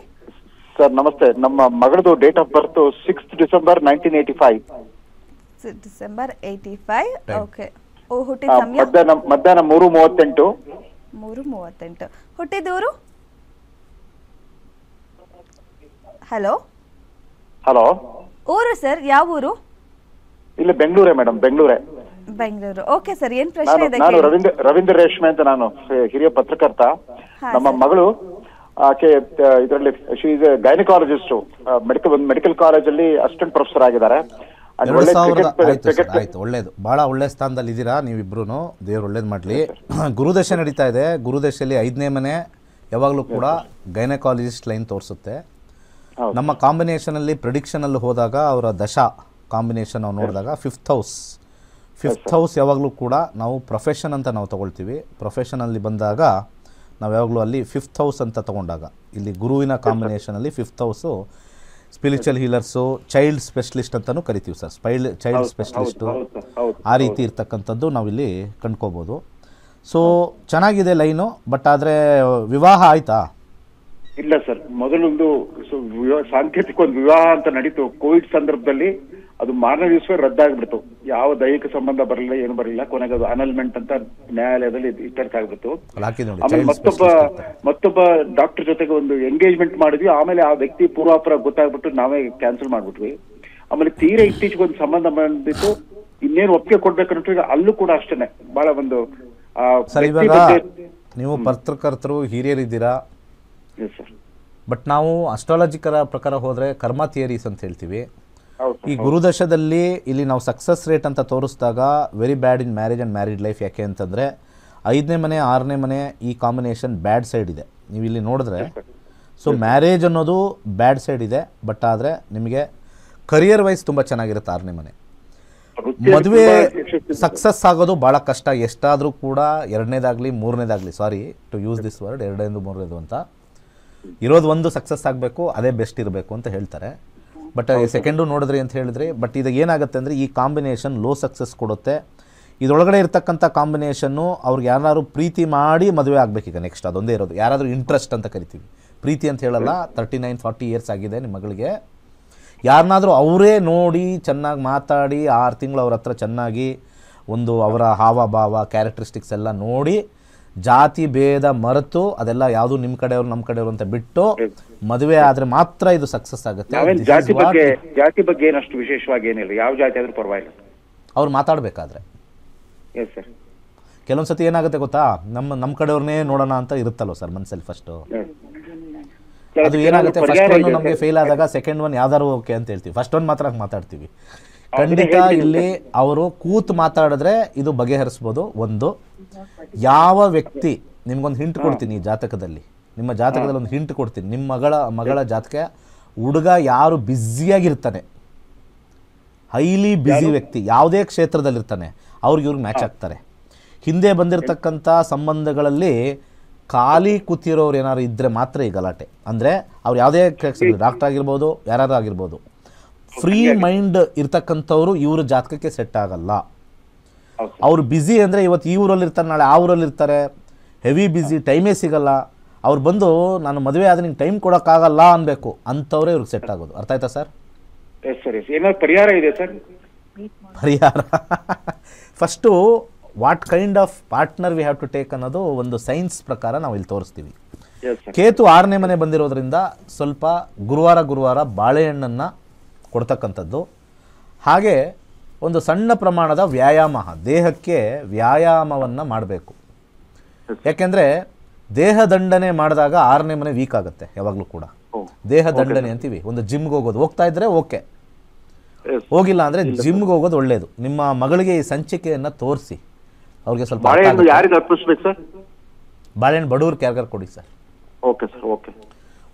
S5: ಸರ್. ನಮಸ್ತೆ. ನಮ್ಮ ಮಗಳದು date of birth 6th December 1985.
S1: December 85. Okay. ಓ, ಹುಟ್ಟಿದ ಸಮಯ
S5: ಮಧ್ಯಾಹ್ನ 3:38.
S1: 3:38. ಹುಟ್ಟಿದೂರು? ಹಲೋ
S5: ಹಲೋ,
S1: ಊರು ಸರ್, ಯಾವ ಊರು?
S5: ಇಲ್ಲ, ಬೆಂಗಳೂರೇ ಮೇಡಮ್, ಬೆಂಗಳೂರೇ.
S1: ಬೆಂಗಳೂರು. ಓಕೆ ಸರ್, ಏನ್ ಪ್ರಶ್ನೆ ಇದೆ?
S5: ನಾನು ರವೀಂದ್ರ ರೇಷ್ಮೆ ಅಂತ, ನಾನು ಹಿರಿಯ ಪತ್ರಕರ್ತ. ನಮ್ಮ ಮಗಳು ಆಕೆ ಇದರಲ್ಲಿ ಗೈನಕಾಲಜಿಸ್ಟ್, ಮೆಡಿಕಲ್ ಕಾಲೇಜಲ್ಲಿ ಅಸಿಸ್ಟೆಂಟ್ ಪ್ರೊಫೆಸರ್ ಆಗಿದ್ದಾರೆ.
S2: ಆಯ್ತು, ಒಳ್ಳೇದು. ಬಹಳ ಒಳ್ಳೆ ಸ್ಥಾನದಲ್ಲಿ ಇದ್ದೀರಾ ನೀವಿಬ್ರು. ದೇವ್ರು ಒಳ್ಳೇದು ಮಾಡಲಿ. ಗುರುದಶೆ ನಡೀತಾ ಇದೆ. ಗುರುದಶೆಯಲ್ಲಿ 5ನೇ ಮನೆ ಯಾವಾಗಲೂ ಕೂಡ ಗೈನಕಾಲಜಿಸ್ಟ್ ಲೈನ್ ತೋರಿಸುತ್ತೆ. ನಮ್ಮ ಕಾಂಬಿನೇಷನಲ್ಲಿ ಪ್ರಿಡಿಕ್ಷನಲ್ಲಿ ಹೋದಾಗ ಅವರ ದಶಾ ಕಾಂಬಿನೇಷನ್ ನಾವು ನೋಡಿದಾಗ ಫಿಫ್ತ್ ಹೌಸ್ ಯಾವಾಗಲೂ ಕೂಡ ನಾವು ಪ್ರೊಫೆಷನ್ ಅಂತ ನಾವು ತೊಗೊಳ್ತೀವಿ. ಪ್ರೊಫೆಷನಲ್ಲಿ ಬಂದಾಗ ನಾವು ಯಾವಾಗಲೂ ಅಲ್ಲಿ 5th ಹೌಸ್ ಅಂತ ತೊಗೊಂಡಾಗ, ಇಲ್ಲಿ ಗುರುವಿನ ಕಾಂಬಿನೇಷನಲ್ಲಿ 5th house spiritual healers, child specialist ಅಂತಲೂ ಕರಿತೀವಿ ಸರ್. ಚೈಲ್ಡ್ ಸ್ಪೆಷಲಿಸ್ಟು ಆ ರೀತಿ ಇರ್ತಕ್ಕಂಥದ್ದು ನಾವಿಲ್ಲಿ ಕಂಡ್ಕೋಬೋದು. ಸೊ ಚೆನ್ನಾಗಿದೆ ಲೈನು. ಬಟ್ ಆದರೆ ವಿವಾಹ ಆಯಿತಾ?
S5: ಇಲ್ಲ ಸರ್, ಮೊದಲೊಂದು ಸಾಂಕೇತಿಕ ಒಂದು ವಿವಾಹ ಅಂತ ನಡೀತು. ಕೋವಿಡ್ ಸಂದರ್ಭದಲ್ಲಿ ಅದು ಮಾರನೇ ದಿವಸ ರದ್ದಾಗ್ಬಿಡ್ತು. ಯಾವ ದೈಹಿಕ ಸಂಬಂಧ ಬರಲಿಲ್ಲ, ಏನು ಬರಲಿಲ್ಲ. ಕೊನೆಗೆ ಅದು ಅನಲ್ಮೆಂಟ್ ಅಂತ ನ್ಯಾಯಾಲಯದಲ್ಲಿ ಇತ್ಯರ್ಥ ಆಗ್ಬಿಡ್ತು. ಆಮೇಲೆ ಮತ್ತೊಬ್ಬ ಡಾಕ್ಟರ್ ಜೊತೆಗೆ ಒಂದು ಎಂಗೇಜ್ಮೆಂಟ್ ಮಾಡಿದ್ವಿ. ಆಮೇಲೆ ಆ ವ್ಯಕ್ತಿ ಪೂರ್ವಾಪರ ಗೊತ್ತಾಗ್ಬಿಟ್ಟು ನಾವೇ ಕ್ಯಾನ್ಸಲ್ ಮಾಡ್ಬಿಟ್ವಿ. ಆಮೇಲೆ ತೀರಾ ಇತ್ತೀಚೆಗೆ ಒಂದು ಸಂಬಂಧ ಬಂದಿತ್ತು. ಇನ್ನೇನು ಒಪ್ಪಿಗೆ ಕೊಡ್ಬೇಕಂತ ಅಲ್ಲೂ ಕೂಡ ಅಷ್ಟೇನೆ ಬಹಳ ಒಂದು
S2: ನೀವು ಪತ್ರಕರ್ತರು ಹಿರಿಯರಿದ್ದೀರಾ. ಬಟ್ ನಾವು ಅಸ್ಟ್ರಾಲಜಿಕರ ಪ್ರಕಾರ ಹೋದರೆ ಕರ್ಮ ಥಿಯರೀಸ್ ಅಂತ ಹೇಳ್ತೀವಿ. ಈ ಗುರುದಶದಲ್ಲಿ ಇಲ್ಲಿ ನಾವು ಸಕ್ಸಸ್ ರೇಟ್ ಅಂತ ತೋರಿಸಿದಾಗ very bad in marriage and married life. ಯಾಕೆ ಅಂತಂದರೆ 5ನೇ ಮನೆ 6ನೇ ಮನೆ ಈ ಕಾಂಬಿನೇಷನ್ ಬ್ಯಾಡ್ ಸೈಡ್ ಇದೆ. ನೀವು ಇಲ್ಲಿ ನೋಡಿದ್ರೆ ಸೊ ಮ್ಯಾರೇಜ್ ಅನ್ನೋದು ಬ್ಯಾಡ್ ಸೈಡ್ ಇದೆ. ಬಟ್ ಆದರೆ ನಿಮಗೆ ಕರಿಯರ್ ವೈಸ್ ತುಂಬ ಚೆನ್ನಾಗಿರುತ್ತೆ 6ನೇ ಮನೆ. ಮದುವೆ ಸಕ್ಸಸ್ ಆಗೋದು ಭಾಳ ಕಷ್ಟ. ಎಷ್ಟಾದರೂ ಕೂಡ 2ನೇದಾಗಲಿ 3ನೇದಾಗಲಿ, sorry to use this word, 2ನೇದು 3ನೇದು ಅಂತ ಇರೋದು ಒಂದು ಸಕ್ಸಸ್ ಆಗಬೇಕು, ಅದೇ ಬೆಸ್ಟ್ ಇರಬೇಕು ಅಂತ ಹೇಳ್ತಾರೆ. ಬಟ್ ಸೆಕೆಂಡು ನೋಡಿದ್ರಿ ಅಂತ ಹೇಳಿದ್ರಿ. ಬಟ್ ಇದು ಏನಾಗುತ್ತೆ ಅಂದರೆ ಈ ಕಾಂಬಿನೇಷನ್ ಲೋ ಸಕ್ಸಸ್ ಕೊಡುತ್ತೆ. ಇದರೊಳಗಡೆ ಇರ್ತಕ್ಕಂಥ ಕಾಂಬಿನೇಷನ್ನು ಅವ್ರಿಗೆ ಯಾರು ಪ್ರೀತಿ ಮಾಡಿ ಮದುವೆ ಆಗಬೇಕೀಗ ನೆಕ್ಸ್ಟ್, ಅದೊಂದೇ ಇರೋದು. ಯಾರಾದರೂ ಇಂಟ್ರೆಸ್ಟ್ ಅಂತ ಕರಿತೀವಿ, ಪ್ರೀತಿ ಅಂತ ಹೇಳಲ್ಲ. 39-40 ಇಯರ್ಸ್ ಆಗಿದೆ ನಿಮ್ಮ ಮಗಳಿಗೆ. ಯಾರನ್ನಾದರೂ ಅವರೇ ನೋಡಿ ಚೆನ್ನಾಗಿ ಮಾತಾಡಿ 6 ತಿಂಗಳು ಅವ್ರ ಹತ್ರ ಚೆನ್ನಾಗಿ ಒಂದು ಅವರ ಹಾವ ಭಾವ ಕ್ಯಾರೆಕ್ಟರಿಸ್ಟಿಕ್ಸ್ ಎಲ್ಲ ನೋಡಿ ಜಾತಿ ಭೇದ ಮರೆತು ಅದೆಲ್ಲ ಯಾವುದು ನಿಮ್ಮ ಕಡೆಯವರು ನಮ್ಮ ಕಡೆಯವರು ಅಂತ ಬಿಟ್ಟು ಮದುವೆ ಆದರೆ ಮಾತ್ರ ಇದು ಸಕ್ಸಸ್ ಆಗುತ್ತೆ.
S5: ಜಾತಿ ಬಗ್ಗೆ ಏನಷ್ಟು ವಿಶೇಷವಾಗಿ ಏನಿಲ್ಲ, ಯಾವ ಜಾತಿ ಆದ್ರೂ ಪರವಾಗಿಲ್ಲ.
S2: ಅವ್ರು ಮಾತಾಡಬೇಕಾದ್ರೆ ಕೆಲವೊಂದ್ಸತಿ ಏನಾಗುತ್ತೆ ಗೊತ್ತಾ, ನಮ್ಮ ಕಡೆಯವ್ರನ್ನೇ ನೋಡೋಣ ಅಂತ ಇರುತ್ತಲ್ವ ಸರ್ ಮನಸ್ಸಲ್ಲಿ ಫಸ್ಟು. ಅದು ಏನಾಗುತ್ತೆ, ಫಸ್ಟ್ ಒನ್ ನಮಗೆ ಫೇಲ್ ಆದಾಗ ಸೆಕೆಂಡ್ ಒನ್ ಯಾವ್ದಾರು ಓಕೆ ಅಂತ ಹೇಳ್ತೀವಿ, ಫಸ್ಟ್ ಒನ್ ಮಾತ್ರ ಮಾತಾಡ್ತೀವಿ. ಖಂಡಿತ ಇಲ್ಲಿ ಅವರು ಕೂತು ಮಾತಾಡಿದ್ರೆ ಇದು ಬಗೆಹರಿಸ್ಬೋದು. ಒಂದು ಯಾವ ವ್ಯಕ್ತಿ, ನಿಮ್ಗೊಂದು ಹಿಂಟ್ ಕೊಡ್ತೀನಿ ಈ ಜಾತಕದಲ್ಲಿ, ನಿಮ್ಮ ಜಾತಕದಲ್ಲಿ ಒಂದು ಹಿಂಟ್ ಕೊಡ್ತೀನಿ. ನಿಮ್ಮ ಮಗಳ ಜಾತಕ ಹುಡುಗ ಯಾರು ಬ್ಯುಸಿಯಾಗಿರ್ತಾನೆ, ಹೈಲಿ ಬ್ಯುಸಿ ವ್ಯಕ್ತಿ, ಯಾವುದೇ ಕ್ಷೇತ್ರದಲ್ಲಿರ್ತಾನೆ, ಇವ್ರಿಗೆ ಮ್ಯಾಚ್ ಆಗ್ತಾರೆ. ಹಿಂದೆ ಬಂದಿರತಕ್ಕಂಥ ಸಂಬಂಧಗಳಲ್ಲಿ ಖಾಲಿ ಕೂತಿರೋರು ಏನಾದ್ರು ಇದ್ದರೆ ಮಾತ್ರ ಈ ಗಲಾಟೆ. ಅಂದರೆ ಅವ್ರು ಯಾವುದೇ ಡಾಕ್ಟರ್ ಆಗಿರ್ಬೋದು, ಯಾರು ಆಗಿರ್ಬೋದು, ಫ್ರೀ ಮೈಂಡ್ ಇರ್ತಕ್ಕಂಥವ್ರು ಇವ್ರ ಜಾತಕಕ್ಕೆ ಸೆಟ್ ಆಗಲ್ಲ. ಅವ್ರು ಬ್ಯುಸಿ ಅಂದರೆ ಇವತ್ತು ಈ ಊರಲ್ಲಿ ಇರ್ತಾರೆ, ನಾಳೆ ಆ ಊರಲ್ಲಿ ಇರ್ತಾರೆ, ಹೆವಿ ಬ್ಯುಸಿ, ಟೈಮೇ ಸಿಗಲ್ಲ. ಅವ್ರು ಬಂದು ನಾನು ಮದುವೆ ಆದರೆ ನಿಂಗೆ ಟೈಮ್ ಕೊಡೋಕ್ಕಾಗಲ್ಲ ಅನ್ಬೇಕು, ಅಂಥವ್ರೇ ಇವ್ರಿಗೆ ಸೆಟ್ ಆಗೋದು. ಅರ್ಥ ಆಯ್ತಾ ಸರ್?
S5: Yes sir, S. ಏನಾದ್ರು ಪರಿಹಾರ ಇದೆ ಸರ್?
S2: ಪರಿಹಾರ first what kind of partner we have to take ಅನ್ನೋದು ಒಂದು ಸೈನ್ಸ್ ಪ್ರಕಾರ ನಾವು ಇಲ್ಲಿ ತೋರಿಸ್ತೀವಿ. ಕೇತು 6ನೇ ಮನೆ ಬಂದಿರೋದ್ರಿಂದ ಸ್ವಲ್ಪ ಗುರುವಾರ ಬಾಳೆಹಣ್ಣನ್ನು ಕೊಡ್ತಕ್ಕಂಥದ್ದು, ಹಾಗೆ ಒಂದು ಸಣ್ಣ ಪ್ರಮಾಣದ ವ್ಯಾಯಾಮ, ದೇಹಕ್ಕೆ ವ್ಯಾಯಾಮವನ್ನು ಮಾಡಬೇಕು. ಯಾಕೆಂದರೆ ದೇಹ ದಂಡನೆ ಮಾಡಿದಾಗ 6ನೇ ಮನೆ ವೀಕ್ ಆಗುತ್ತೆ. ಯಾವಾಗಲೂ ಕೂಡ ದೇಹ ದಂಡನೆ ಅಂತೀವಿ. ಒಂದು ಜಿಮ್ಗೆ ಹೋಗ್ತಾ ಇದ್ದರೆ ಓಕೆ, ಹೋಗಿಲ್ಲ ಅಂದರೆ ಜಿಮ್ಗೆ ಹೋಗೋದು ಒಳ್ಳೆಯದು. ನಿಮ್ಮ ಮಗಳಿಗೆ ಈ ಸಂಚಿಕೆಯನ್ನು ತೋರಿಸಿ, ಅವ್ರಿಗೆ ಸ್ವಲ್ಪ ಬಾಳೆಹಣ್ಣು ಬಡವ್ರಿಗೆ ಯಾರಿಗಾರು ಕೊಡಿ ಸರ್.
S5: ಓಕೆ ಸರ್, ಓಕೆ,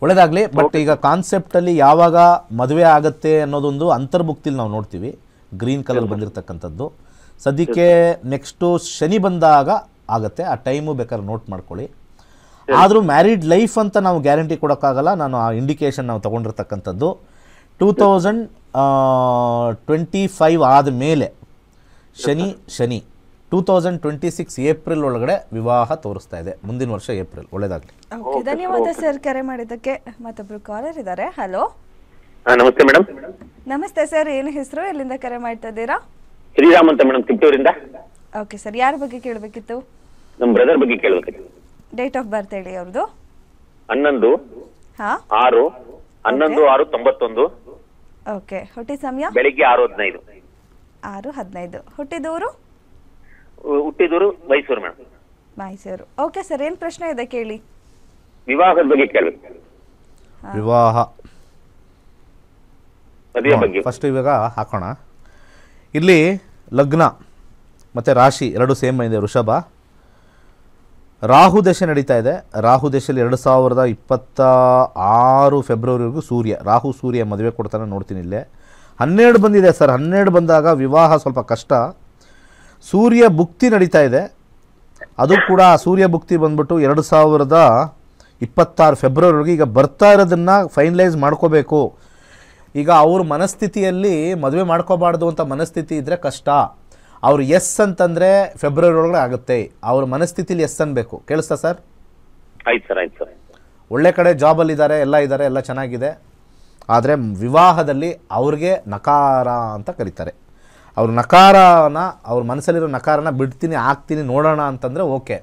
S2: ಒಳ್ಳೇದಾಗಲಿ. ಬಟ್ ಈಗ ಕಾನ್ಸೆಪ್ಟಲ್ಲಿ ಯಾವಾಗ ಮದುವೆ ಆಗುತ್ತೆ ಅನ್ನೋದೊಂದು ಅಂತರ್ಭುಕ್ತಿಲಿ ನಾವು ನೋಡ್ತೀವಿ, ಗ್ರೀನ್ ಕಲರ್ ಬಂದಿರತಕ್ಕಂಥದ್ದು. ಸದ್ಯಕ್ಕೆ ನೆಕ್ಸ್ಟು ಶನಿ ಬಂದಾಗ ಆಗುತ್ತೆ, ಆ ಟೈಮು ಬೇಕಾದ್ರೆ ನೋಟ್ ಮಾಡ್ಕೊಳ್ಳಿ. ಆದರೂ ಮ್ಯಾರಿಡ್ ಲೈಫ್ ಅಂತ ನಾವು ಗ್ಯಾರಂಟಿ ಕೊಡೋಕ್ಕಾಗಲ್ಲ. ನಾನು ಆ ಇಂಡಿಕೇಶನ್ ನಾವು ತೊಗೊಂಡಿರ್ತಕ್ಕಂಥದ್ದು 2025 ಆದಮೇಲೆ ಶನಿ 2026 ಏಪ್ರಿಲ್ ಒಳಗಡೆ ವಿವಾಹ ತೋರಿಸ್ತಾ ಇದೆ, ಮುಂದಿನ ವರ್ಷ ಏಪ್ರಿಲ್. ಒಳ್ಳೇದಾಗಲಿ.
S1: ಓಕೆ, ಧನ್ಯವಾದ ಸರ್ ಕರೆ ಮಾಡಿದ್ದಕ್ಕೆ. ಮತ್ತೊಬ್ರು ಕಾಲರ್ ಇದ್ದಾರೆ. ಹಲೋ,
S6: ನಮಸ್ತೆ ಮೇಡಮ್.
S1: ನಮಸ್ತೆ ಸರ್, ಏನು ಹೆಸರು, ಎಲ್ಲಿಂದ ಕರೆ ಮಾಡ್ತಾ ಇದ್ದೀರಾ?
S6: ಶ್ರೀರಾಮ್ ಅಂತ ಮೇಡಮ್, ತಿಪ್ಟೂರಿಂದ.
S1: ಓಕೆ ಸರ್, ಯಾರ ಬಗ್ಗೆ ಕೇಳಬೇಕಿತ್ತು?
S6: ನಮ್ಮ ಬ್ರದರ್ ಬಗ್ಗೆ ಕೇಳಬೇಕಿತ್ತು.
S1: ಡೇಟ್ ಆಫ್ ಬರ್ತ್ ಹೇಳಿ ಅವ್ರದ್ದು.
S6: 11/6/11/91.
S1: ಓಕೆ, ಹುಟ್ಟಿದ ಸಮಯ
S6: ಬೆಳಿಗ್ಗೆ 6:15.
S1: 6:15. ಹುಟ್ಟಿದೂರು
S6: ಹುಟ್ಟಿದೂರು Mysuru madam.
S1: Mysuru. Okay sir, ಏನು ಪ್ರಶ್ನೆ ಇದೆ ಕೇಳಿ.
S6: ವಿವಾಹದ ಬಗ್ಗೆ ಕೇಳಬೇಕು.
S2: ವಿವಾಹ
S6: ಮದುವೆ ಬಗ್ಗೆ
S2: ಫಸ್ಟ್ ಇವಾಗ ಹಾಕೋಣ. ಇಲ್ಲಿ ಲಗ್ನ ಮತ್ತು ರಾಶಿ ಎರಡು ಸೇಮ್ ಇದೆ. ವೃಷಭ. ರಾಹು ದಶೆ ನಡೀತಾ ಇದೆ. ರಾಹು ದಶೆಯಲ್ಲಿ 2026 ಫೆಬ್ರವರಿವರೆಗೂ ರಾಹು ಸೂರ್ಯ ಮದುವೆ ಕೊಡ್ತಾನೆ ನೋಡ್ತೀನಿ. ಇಲ್ಲೇ 12 ಬಂದಿದೆ ಸರ್. 12 ಬಂದಾಗ ವಿವಾಹ ಸ್ವಲ್ಪ ಕಷ್ಟ. ಸೂರ್ಯ ಭುಕ್ತಿ ನಡೀತಾ ಇದೆ, ಅದು ಕೂಡ ಸೂರ್ಯ ಭುಕ್ತಿ ಬಂದ್ಬಿಟ್ಟು 2026 ಫೆಬ್ರವರಿವರೆಗೂ. ಈಗ ಬರ್ತಾ ಇರೋದನ್ನು ಫೈನಲೈಸ್ ಮಾಡ್ಕೋಬೇಕು. ಈಗ ಅವ್ರ ಮನಸ್ಥಿತಿಯಲ್ಲಿ ಮದುವೆ ಮಾಡ್ಕೋಬಾರ್ದು ಅಂತ ಮನಸ್ಥಿತಿ ಇದ್ದರೆ ಕಷ್ಟ. ಅವ್ರು ಎಸ್ ಅಂತಂದರೆ ಫೆಬ್ರವರಿ ಒಳಗಡೆ ಆಗುತ್ತೆ. ಅವ್ರ ಮನಸ್ಥಿತಿಲಿ ಎಸ್ ಅನ್ಬೇಕು. ಕೇಳಿಸ್ತಾ ಸರ್?
S6: ಆಯ್ತು ಸರ್, ಆಯ್ತು ಸರ್.
S2: ಒಳ್ಳೆ ಕಡೆ ಜಾಬಲ್ಲಿದ್ದಾರೆ, ಎಲ್ಲ ಚೆನ್ನಾಗಿದೆ. ಆದರೆ ವಿವಾಹದಲ್ಲಿ ಅವ್ರಿಗೆ ನಕಾರ ಅಂತ ಕರೀತಾರೆ. ಅವ್ರ ನಕಾರನ, ಅವ್ರ ಮನಸ್ಸಲ್ಲಿರೋ ನಕಾರನ ಬಿಡ್ತೀನಿ, ಆಗ್ತೀನಿ, ನೋಡೋಣ ಅಂತಂದರೆ ಓಕೆ.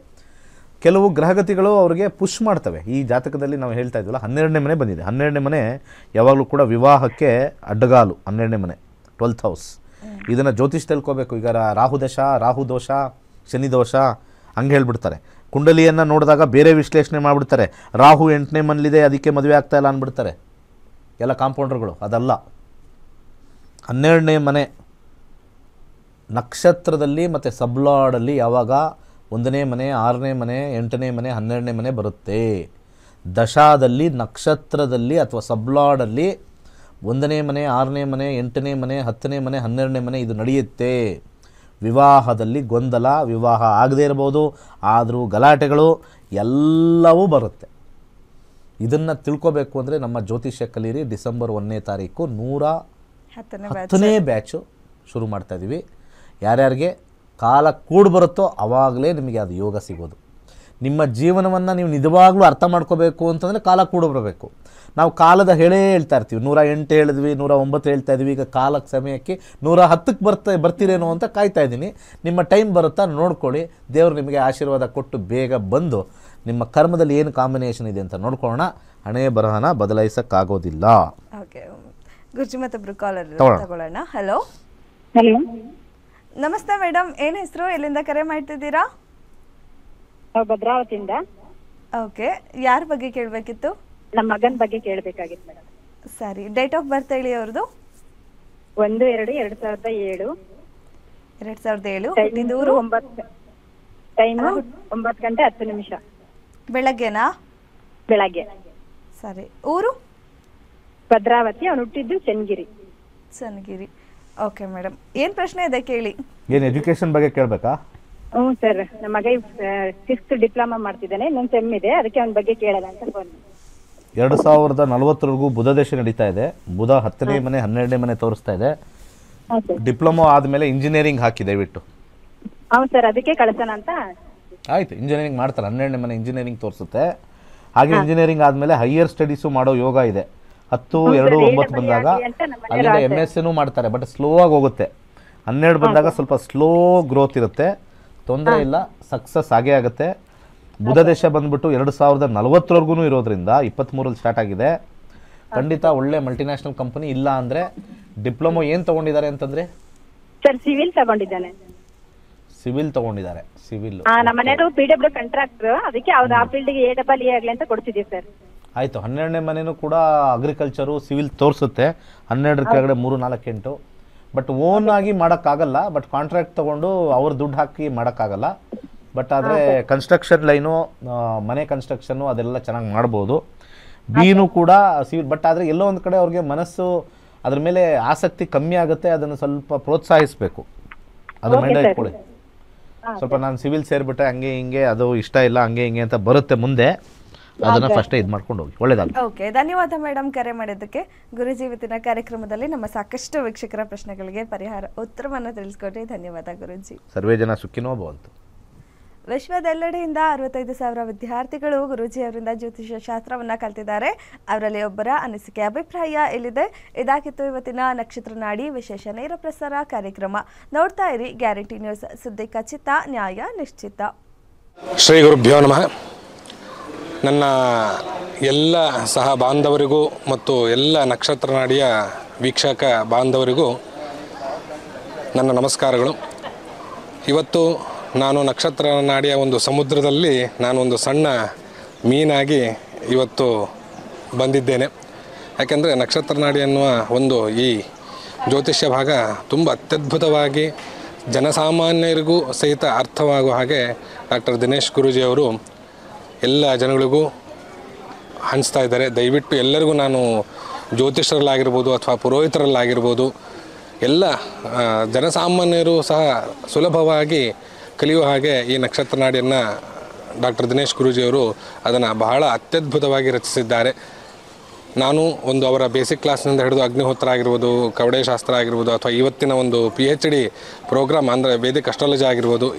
S2: ಕೆಲವು ಗ್ರಹಗತಿಗಳು ಅವ್ರಿಗೆ ಪುಷ್ ಮಾಡ್ತವೆ. ಈ ಜಾತಕದಲ್ಲಿ ನಾವು ಹೇಳ್ತಾ ಇದ್ವಲ್ಲ, 12ನೇ ಮನೆ ಬಂದಿದೆ. 12ನೇ ಮನೆ ಯಾವಾಗಲೂ ಕೂಡ ವಿವಾಹಕ್ಕೆ ಅಡ್ಡಗಾಲು. 12ನೇ ಮನೆ 12th ಹೌಸ್. ಇದನ್ನು ಜ್ಯೋತಿಷ್ ತಿಳ್ಕೋಬೇಕು. ಈಗ ರಾಹುದಶ, ರಾಹು ದೋಷ, ಶನಿ ದೋಷ ಹಂಗೆ ಹೇಳ್ಬಿಡ್ತಾರೆ. ಕುಂಡಲಿಯನ್ನು ನೋಡಿದಾಗ ಬೇರೆ ವಿಶ್ಲೇಷಣೆ ಮಾಡಿಬಿಡ್ತಾರೆ. ರಾಹು 8ನೇ ಮನೇಲಿದೆ, ಅದಕ್ಕೆ ಮದುವೆ ಆಗ್ತಾ ಇಲ್ಲ ಅಂದ್ಬಿಡ್ತಾರೆ ಎಲ್ಲ ಕಾಂಪೌಂಡರ್ಗಳು. ಅದಲ್ಲ. 12ನೇ ಮನೆ ನಕ್ಷತ್ರದಲ್ಲಿ ಮತ್ತು ಸಬ್ಲಾಡಲ್ಲಿ ಯಾವಾಗ 1ನೇ ಮನೆ, 6ನೇ ಮನೆ, 8ನೇ ಮನೆ, 12ನೇ ಮನೆ ಬರುತ್ತೆ. ದಶಾದಲ್ಲಿ, ನಕ್ಷತ್ರದಲ್ಲಿ ಅಥವಾ ಸಬ್ಲಾಡಲ್ಲಿ 1ನೇ ಮನೆ, 6ನೇ ಮನೆ, 8ನೇ ಮನೆ, 10ನೇ ಮನೆ, 12ನೇ ಮನೆ ಇದು ನಡೆಯುತ್ತೆ. ವಿವಾಹದಲ್ಲಿ ಗೊಂದಲ, ವಿವಾಹ ಆಗದೇ ಇರ್ಬೋದು, ಆದರೂ ಗಲಾಟೆಗಳು ಎಲ್ಲವೂ ಬರುತ್ತೆ. ಇದನ್ನು ತಿಳ್ಕೋಬೇಕು ಅಂದರೆ ನಮ್ಮ ಜ್ಯೋತಿಷ್ಯ ಕಲೀರಿ. ಡಿಸೆಂಬರ್ 1ನೇ ತಾರೀಕು 110ನೇ ಬ್ಯಾಚು ಶುರು ಮಾಡ್ತಾಯಿದ್ದೀವಿ. ಯಾರ್ಯಾರಿಗೆ ಕಾಲ ಕೂಡಿ ಬರುತ್ತೋ ಆವಾಗಲೇ ನಿಮಗೆ ಅದು ಯೋಗ ಸಿಗೋದು. ನಿಮ್ಮ ಜೀವನವನ್ನು ನೀವು ನಿಜವಾಗ್ಲೂ ಅರ್ಥ ಮಾಡ್ಕೋಬೇಕು ಅಂತಂದರೆ ಕಾಲ ಕೂಡ ಬರಬೇಕು. ನಾವು ಕಾಲದ ಹೇಳ್ತಾ ಇರ್ತೀವಿ. 108 ಹೇಳಿದ್ವಿ, 109 ಹೇಳ್ತಾ ಇದ್ವಿ. ಈಗ ಕಾಲಕ್ಕೆ ಸಮಯಕ್ಕೆ 110ಕ್ಕೆ ಬರ್ತೀರೇನೋ ಅಂತ ಕಾಯ್ತಾ ಇದ್ದೀನಿ. ನಿಮ್ಮ ಟೈಮ್ ಬರುತ್ತಾ ನೋಡ್ಕೊಳ್ಳಿ. ದೇವರು ನಿಮಗೆ ಆಶೀರ್ವಾದ ಕೊಟ್ಟು ಬೇಗ ಬಂದು ನಿಮ್ಮ ಕರ್ಮದಲ್ಲಿ ಏನು ಕಾಂಬಿನೇಷನ್ ಇದೆ ಅಂತ ನೋಡ್ಕೊಳ್ಳೋಣ. ಹಣೆ ಬರಹನ ಬದಲಾಯಿಸೋಕ್ಕಾಗೋದಿಲ್ಲ.
S1: ಓಕೆ ಗುರುಜಿ, ಮತ್ತೊಬ್ರು ಕಾಲರ್ ತಗೊಳ್ಳೋಣ. ಹಲೋ,
S3: ಹಲೋ,
S1: ನಮಸ್ತೆ ಮೇಡಮ್, ಏನು ಹೆಸರು, ಎಲ್ಲಿಂದ ಕರೆ ಮಾಡ್ತಿದ್ದೀರಾ?
S3: ಭದ್ರಾವತಿಯಿಂದ.
S1: ಓಕೆ, ಯಾರ ಬಗ್ಗೆ ಕೇಳಬೇಕಿತ್ತು?
S3: ನಮ್ಮ ಮಗನ ಬಗ್ಗೆ ಕೇಳಬೇಕಾಗಿತ್ತು ಮೇಡಮ್.
S1: ಸರಿ, ಡೇಟ್ ಆಫ್ ಬರ್ತ್ ಹೇಳಿ ಅವ್ರದ್ದು.
S3: 1/2/2007.
S1: 2007.
S3: ಹುಟ್ಟಿದೂರು 9 ಟೈಮು 9:10
S1: ಬೆಳಗ್ಗೆನಾ?
S3: ಬೆಳಗ್ಗೆ.
S1: ಸರಿ, ಊರು?
S3: ಭದ್ರಾವತಿ. ಅವನು ಹುಟ್ಟಿದ್ದು
S1: ಚನ್ನಗಿರಿ. ಓಕೆ ಮೇಡಮ್, ಏನು ಪ್ರಶ್ನೆ ಇದೆ ಕೇಳಿ.
S2: ಏನು ಎಜುಕೇಷನ್ ಬಗ್ಗೆ ಕೇಳಬೇಕಾ?
S3: ಹ್ಞೂ ಸರ್, ನಮ್ಮ ಮಗ 6th ಡಿಪ್ಲೊಮಾ ಮಾಡ್ತಿದ್ದಾನೆ, ಇನ್ನೊಂದು ಸೆಮ್ ಇದೆ, ಅದಕ್ಕೆ ಅವನ ಬಗ್ಗೆ ಕೇಳೋಣ ಅಂತ ಫೋನ್.
S2: 2040ವರೆಗೂ ಬುಧ ದಶೆ ನಡೀತಾ ಇದೆ. ಬುಧ 10ನೇ ಮನೆ 12ನೇ ಮನೆ ತೋರಿಸ್ತಾ ಇದೆ. ಡಿಪ್ಲೊಮಾ ಆದಮೇಲೆ ಇಂಜಿನಿಯರಿಂಗ್ ಹಾಕಿ ದಯವಿಟ್ಟು.
S3: ಹೌದು ಸರ್, ಅದಕ್ಕೆ ಕಳಿಸೋಣ ಅಂತ.
S2: ಆಯಿತು, ಇಂಜಿನಿಯರಿಂಗ್ ಮಾಡ್ತಾರೆ. 12ನೇ ಮನೆ ಇಂಜಿನಿಯರಿಂಗ್ ತೋರಿಸುತ್ತೆ. ಹಾಗೆ ಇಂಜಿನಿಯರಿಂಗ್ ಆದಮೇಲೆ ಹೈಯರ್ ಸ್ಟಡೀಸು ಮಾಡೋ ಯೋಗ ಇದೆ. 10-2-9 ಬಂದಾಗ ಅಲ್ಲಿಂದ MSc ಮಾಡ್ತಾರೆ, ಬಟ್ ಸ್ಲೋ ಆಗಿ ಹೋಗುತ್ತೆ. 12 ಬಂದಾಗ ಸ್ವಲ್ಪ ಸ್ಲೋ ಗ್ರೋತ್ ಇರುತ್ತೆ, ತೊಂದರೆ ಇಲ್ಲ, ಸಕ್ಸಸ್ ಆಗೇ ಆಗುತ್ತೆ. ಬುಧ ದೇಶ ಬಂದ್ಬಿಟ್ಟು 2040ವರೆಗೂ ಇರೋದ್ರಿಂದ 23ರಲ್ಲಿ ಸ್ಟಾರ್ಟ್ ಆಗಿದೆ. ಖಂಡಿತ ಒಳ್ಳೆ ಮಲ್ಟಿನ್ಯಾಷನಲ್ ಕಂಪನಿ. ಇಲ್ಲ ಅಂದರೆ ಡಿಪ್ಲೊಮೊ ಏನು ತೊಗೊಂಡಿದ್ದಾರೆ ಅಂತಂದರೆ
S7: ಸರ್ ಸಿವಿಲ್ ತಗೊಂಡಿದ್ದಾನೆ.
S2: ಸಿವಿಲ್ ತೊಗೊಂಡಿದ್ದಾರೆ. ಸಿವಿಲ್
S7: ನಮ್ಮ ಮನೆಯವರು PW ಕಾಂಟ್ರಾಕ್ಟರ್, ಅದಕ್ಕೆ ಅವ್ರು ಆ ಫೀಲ್ಡ್ಗೆ AEE ಆಗಲಿ ಅಂತ ಕೊಡ್ತಿದ್ದೀವಿ ಸರ್.
S2: ಆಯಿತು. 12ನೇ ಮನೇನೂ ಕೂಡ ಅಗ್ರಿಕಲ್ಚರು ಸಿವಿಲ್ ತೋರಿಸುತ್ತೆ. 12 ಕೆಳಗಡೆ 3-4-8. ಬಟ್ ಓನ್ ಆಗಿ ಮಾಡೋಕ್ಕಾಗಲ್ಲ, ಬಟ್ ಕಾಂಟ್ರಾಕ್ಟ್ ತೊಗೊಂಡು ಅವ್ರು ದುಡ್ಡು ಹಾಕಿ ಮಾಡೋಕ್ಕಾಗಲ್ಲ. ಬಟ್ ಆದರೆ ಕನ್ಸ್ಟ್ರಕ್ಷನ್ ಲೈನು, ಮನೆ ಕನ್ಸ್ಟ್ರಕ್ಷನ್ನು ಅದೆಲ್ಲ ಚೆನ್ನಾಗಿ ಮಾಡ್ಬೋದು. ಬಿನೂ ಕೂಡ ಸಿವಿಲ್, ಬಟ್ ಆದರೆ ಎಲ್ಲೋ ಒಂದು ಕಡೆ ಅವ್ರಿಗೆ ಮನಸ್ಸು ಅದ್ರ ಮೇಲೆ ಆಸಕ್ತಿ ಕಮ್ಮಿ ಆಗುತ್ತೆ. ಅದನ್ನು ಸ್ವಲ್ಪ ಪ್ರೋತ್ಸಾಹಿಸಬೇಕು. ಅದು ಮೈಂಡ್ ಇಟ್ಕೊಳ್ಳಿ. ಸ್ವಲ್ಪ ನಾನು ಸಿವಿಲ್ ಸೇರಿಬಿಟ್ಟೆ ಹಂಗೆ ಹಿಂಗೆ, ಅದು ಇಷ್ಟ ಇಲ್ಲ ಹಂಗೆ ಹಿಂಗೆ ಅಂತ ಬರುತ್ತೆ ಮುಂದೆ. ಅದನ್ನು ಫಸ್ಟೇ ಇದು ಮಾಡ್ಕೊಂಡು ಹೋಗಿ. ಒಳ್ಳೆಯದಾಗಲಿ.
S1: ಓಕೆ, ಧನ್ಯವಾದ ಮೇಡಮ್ ಕರೆ ಮಾಡಿದ್ದಕ್ಕೆ. ಗುರೂಜಿ ಇವತ್ತಿನ ಕಾರ್ಯಕ್ರಮದಲ್ಲಿ ನಮ್ಮ ಸಾಕಷ್ಟು ವೀಕ್ಷಕರ ಪ್ರಶ್ನೆಗಳಿಗೆ ಉತ್ತರವನ್ನು ತಿಳಿಸ್ಕೊಟ್ರಿ. ಧನ್ಯವಾದ ಗುರೂಜಿ.
S2: ಸರ್ವೇ ಜನ ಸುಖಿನೋ ಭವಂತು.
S1: ವಿಶ್ವದೆಲ್ಲೆಡೆಯಿಂದ 65,000 ವಿದ್ಯಾರ್ಥಿಗಳು ಗುರೂಜಿ ಅವರಿಂದ ಜ್ಯೋತಿಷ್ಯ ಶಾಸ್ತ್ರವನ್ನು ಕಲ್ತಿದ್ದಾರೆ. ಅವರಲ್ಲಿ ಒಬ್ಬರ ಅನಿಸಿಕೆ ಅಭಿಪ್ರಾಯ ಇಲ್ಲಿದೆ. ಇದಾಗಿತ್ತು ಇವತ್ತಿನ ನಕ್ಷತ್ರ ನಾಡಿ ವಿಶೇಷ ನೇರ ಪ್ರಸಾರ ಕಾರ್ಯಕ್ರಮ. ನೋಡ್ತಾ ಇರಿ ಗ್ಯಾರಂಟಿ ನ್ಯೂಸ್, ಸುದ್ದಿ ಖಚಿತ, ನ್ಯಾಯ ನಿಶ್ಚಿತ.
S8: ಶ್ರೀ ಗುರುಭ್ಯೋ ನಮಃ. ನನ್ನ ಎಲ್ಲ ಸಹ ಬಾಂಧವರಿಗೂ ಮತ್ತು ಎಲ್ಲ ನಕ್ಷತ್ರ ನಾಡಿಯ ವೀಕ್ಷಕ ಬಾಂಧವರಿಗೂ ನನ್ನ ನಮಸ್ಕಾರಗಳು. ಇವತ್ತು ನಾನು ನಕ್ಷತ್ರ ನಾಡಿಯ ಒಂದು ಸಮುದ್ರದಲ್ಲಿ ನಾನೊಂದು ಸಣ್ಣ ಮೀನಾಗಿ ಇವತ್ತು ಬಂದಿದ್ದೇನೆ. ಯಾಕೆಂದರೆ ನಕ್ಷತ್ರ ನಾಡಿ ಎನ್ನುವ ಒಂದು ಈ ಜ್ಯೋತಿಷ್ಯ ಭಾಗ ತುಂಬ ಅತ್ಯದ್ಭುತವಾಗಿ ಜನಸಾಮಾನ್ಯರಿಗೂ ಸಹಿತ ಅರ್ಥವಾಗುವ ಹಾಗೆ ಡಾಕ್ಟರ್ ದಿನೇಶ್ ಗುರೂಜಿಯವರು ಎಲ್ಲ ಜನಗಳಿಗೂ ಹಂಚ್ತಾ ಇದ್ದಾರೆ. ದಯವಿಟ್ಟು ಎಲ್ಲರಿಗೂ ನಾನು ಜ್ಯೋತಿಷರಲ್ಲಾಗಿರ್ಬೋದು ಅಥವಾ ಪುರೋಹಿತರಲ್ಲಾಗಿರ್ಬೋದು ಎಲ್ಲ ಜನಸಾಮಾನ್ಯರು ಸಹ ಸುಲಭವಾಗಿ ಕಲಿಯುವ ಹಾಗೆ ಈ ನಕ್ಷತ್ರ ನಾಡಿಯನ್ನು ಡಾಕ್ಟರ್ ದಿನೇಶ್ ಗುರೂಜಿಯವರು ಅದನ್ನು ಬಹಳ ಅತ್ಯದ್ಭುತವಾಗಿ ರಚಿಸಿದ್ದಾರೆ. ನಾನು ಒಂದು ಅವರ ಬೇಸಿಕ್ ಕ್ಲಾಸ್ನಿಂದ ಹಿಡಿದು ಅಗ್ನಿಹೋತ್ರ ಆಗಿರ್ಬೋದು, ಕವಡೆ ಶಾಸ್ತ್ರ ಆಗಿರ್ಬೋದು, ಅಥವಾ ಇವತ್ತಿನ ಒಂದು PhD ಪ್ರೋಗ್ರಾಮ್ ಅಂದರೆ ವೇದಿಕ್ ಅಸ್ಟ್ರಾಲಜಿ ಆಗಿರ್ಬೋದು,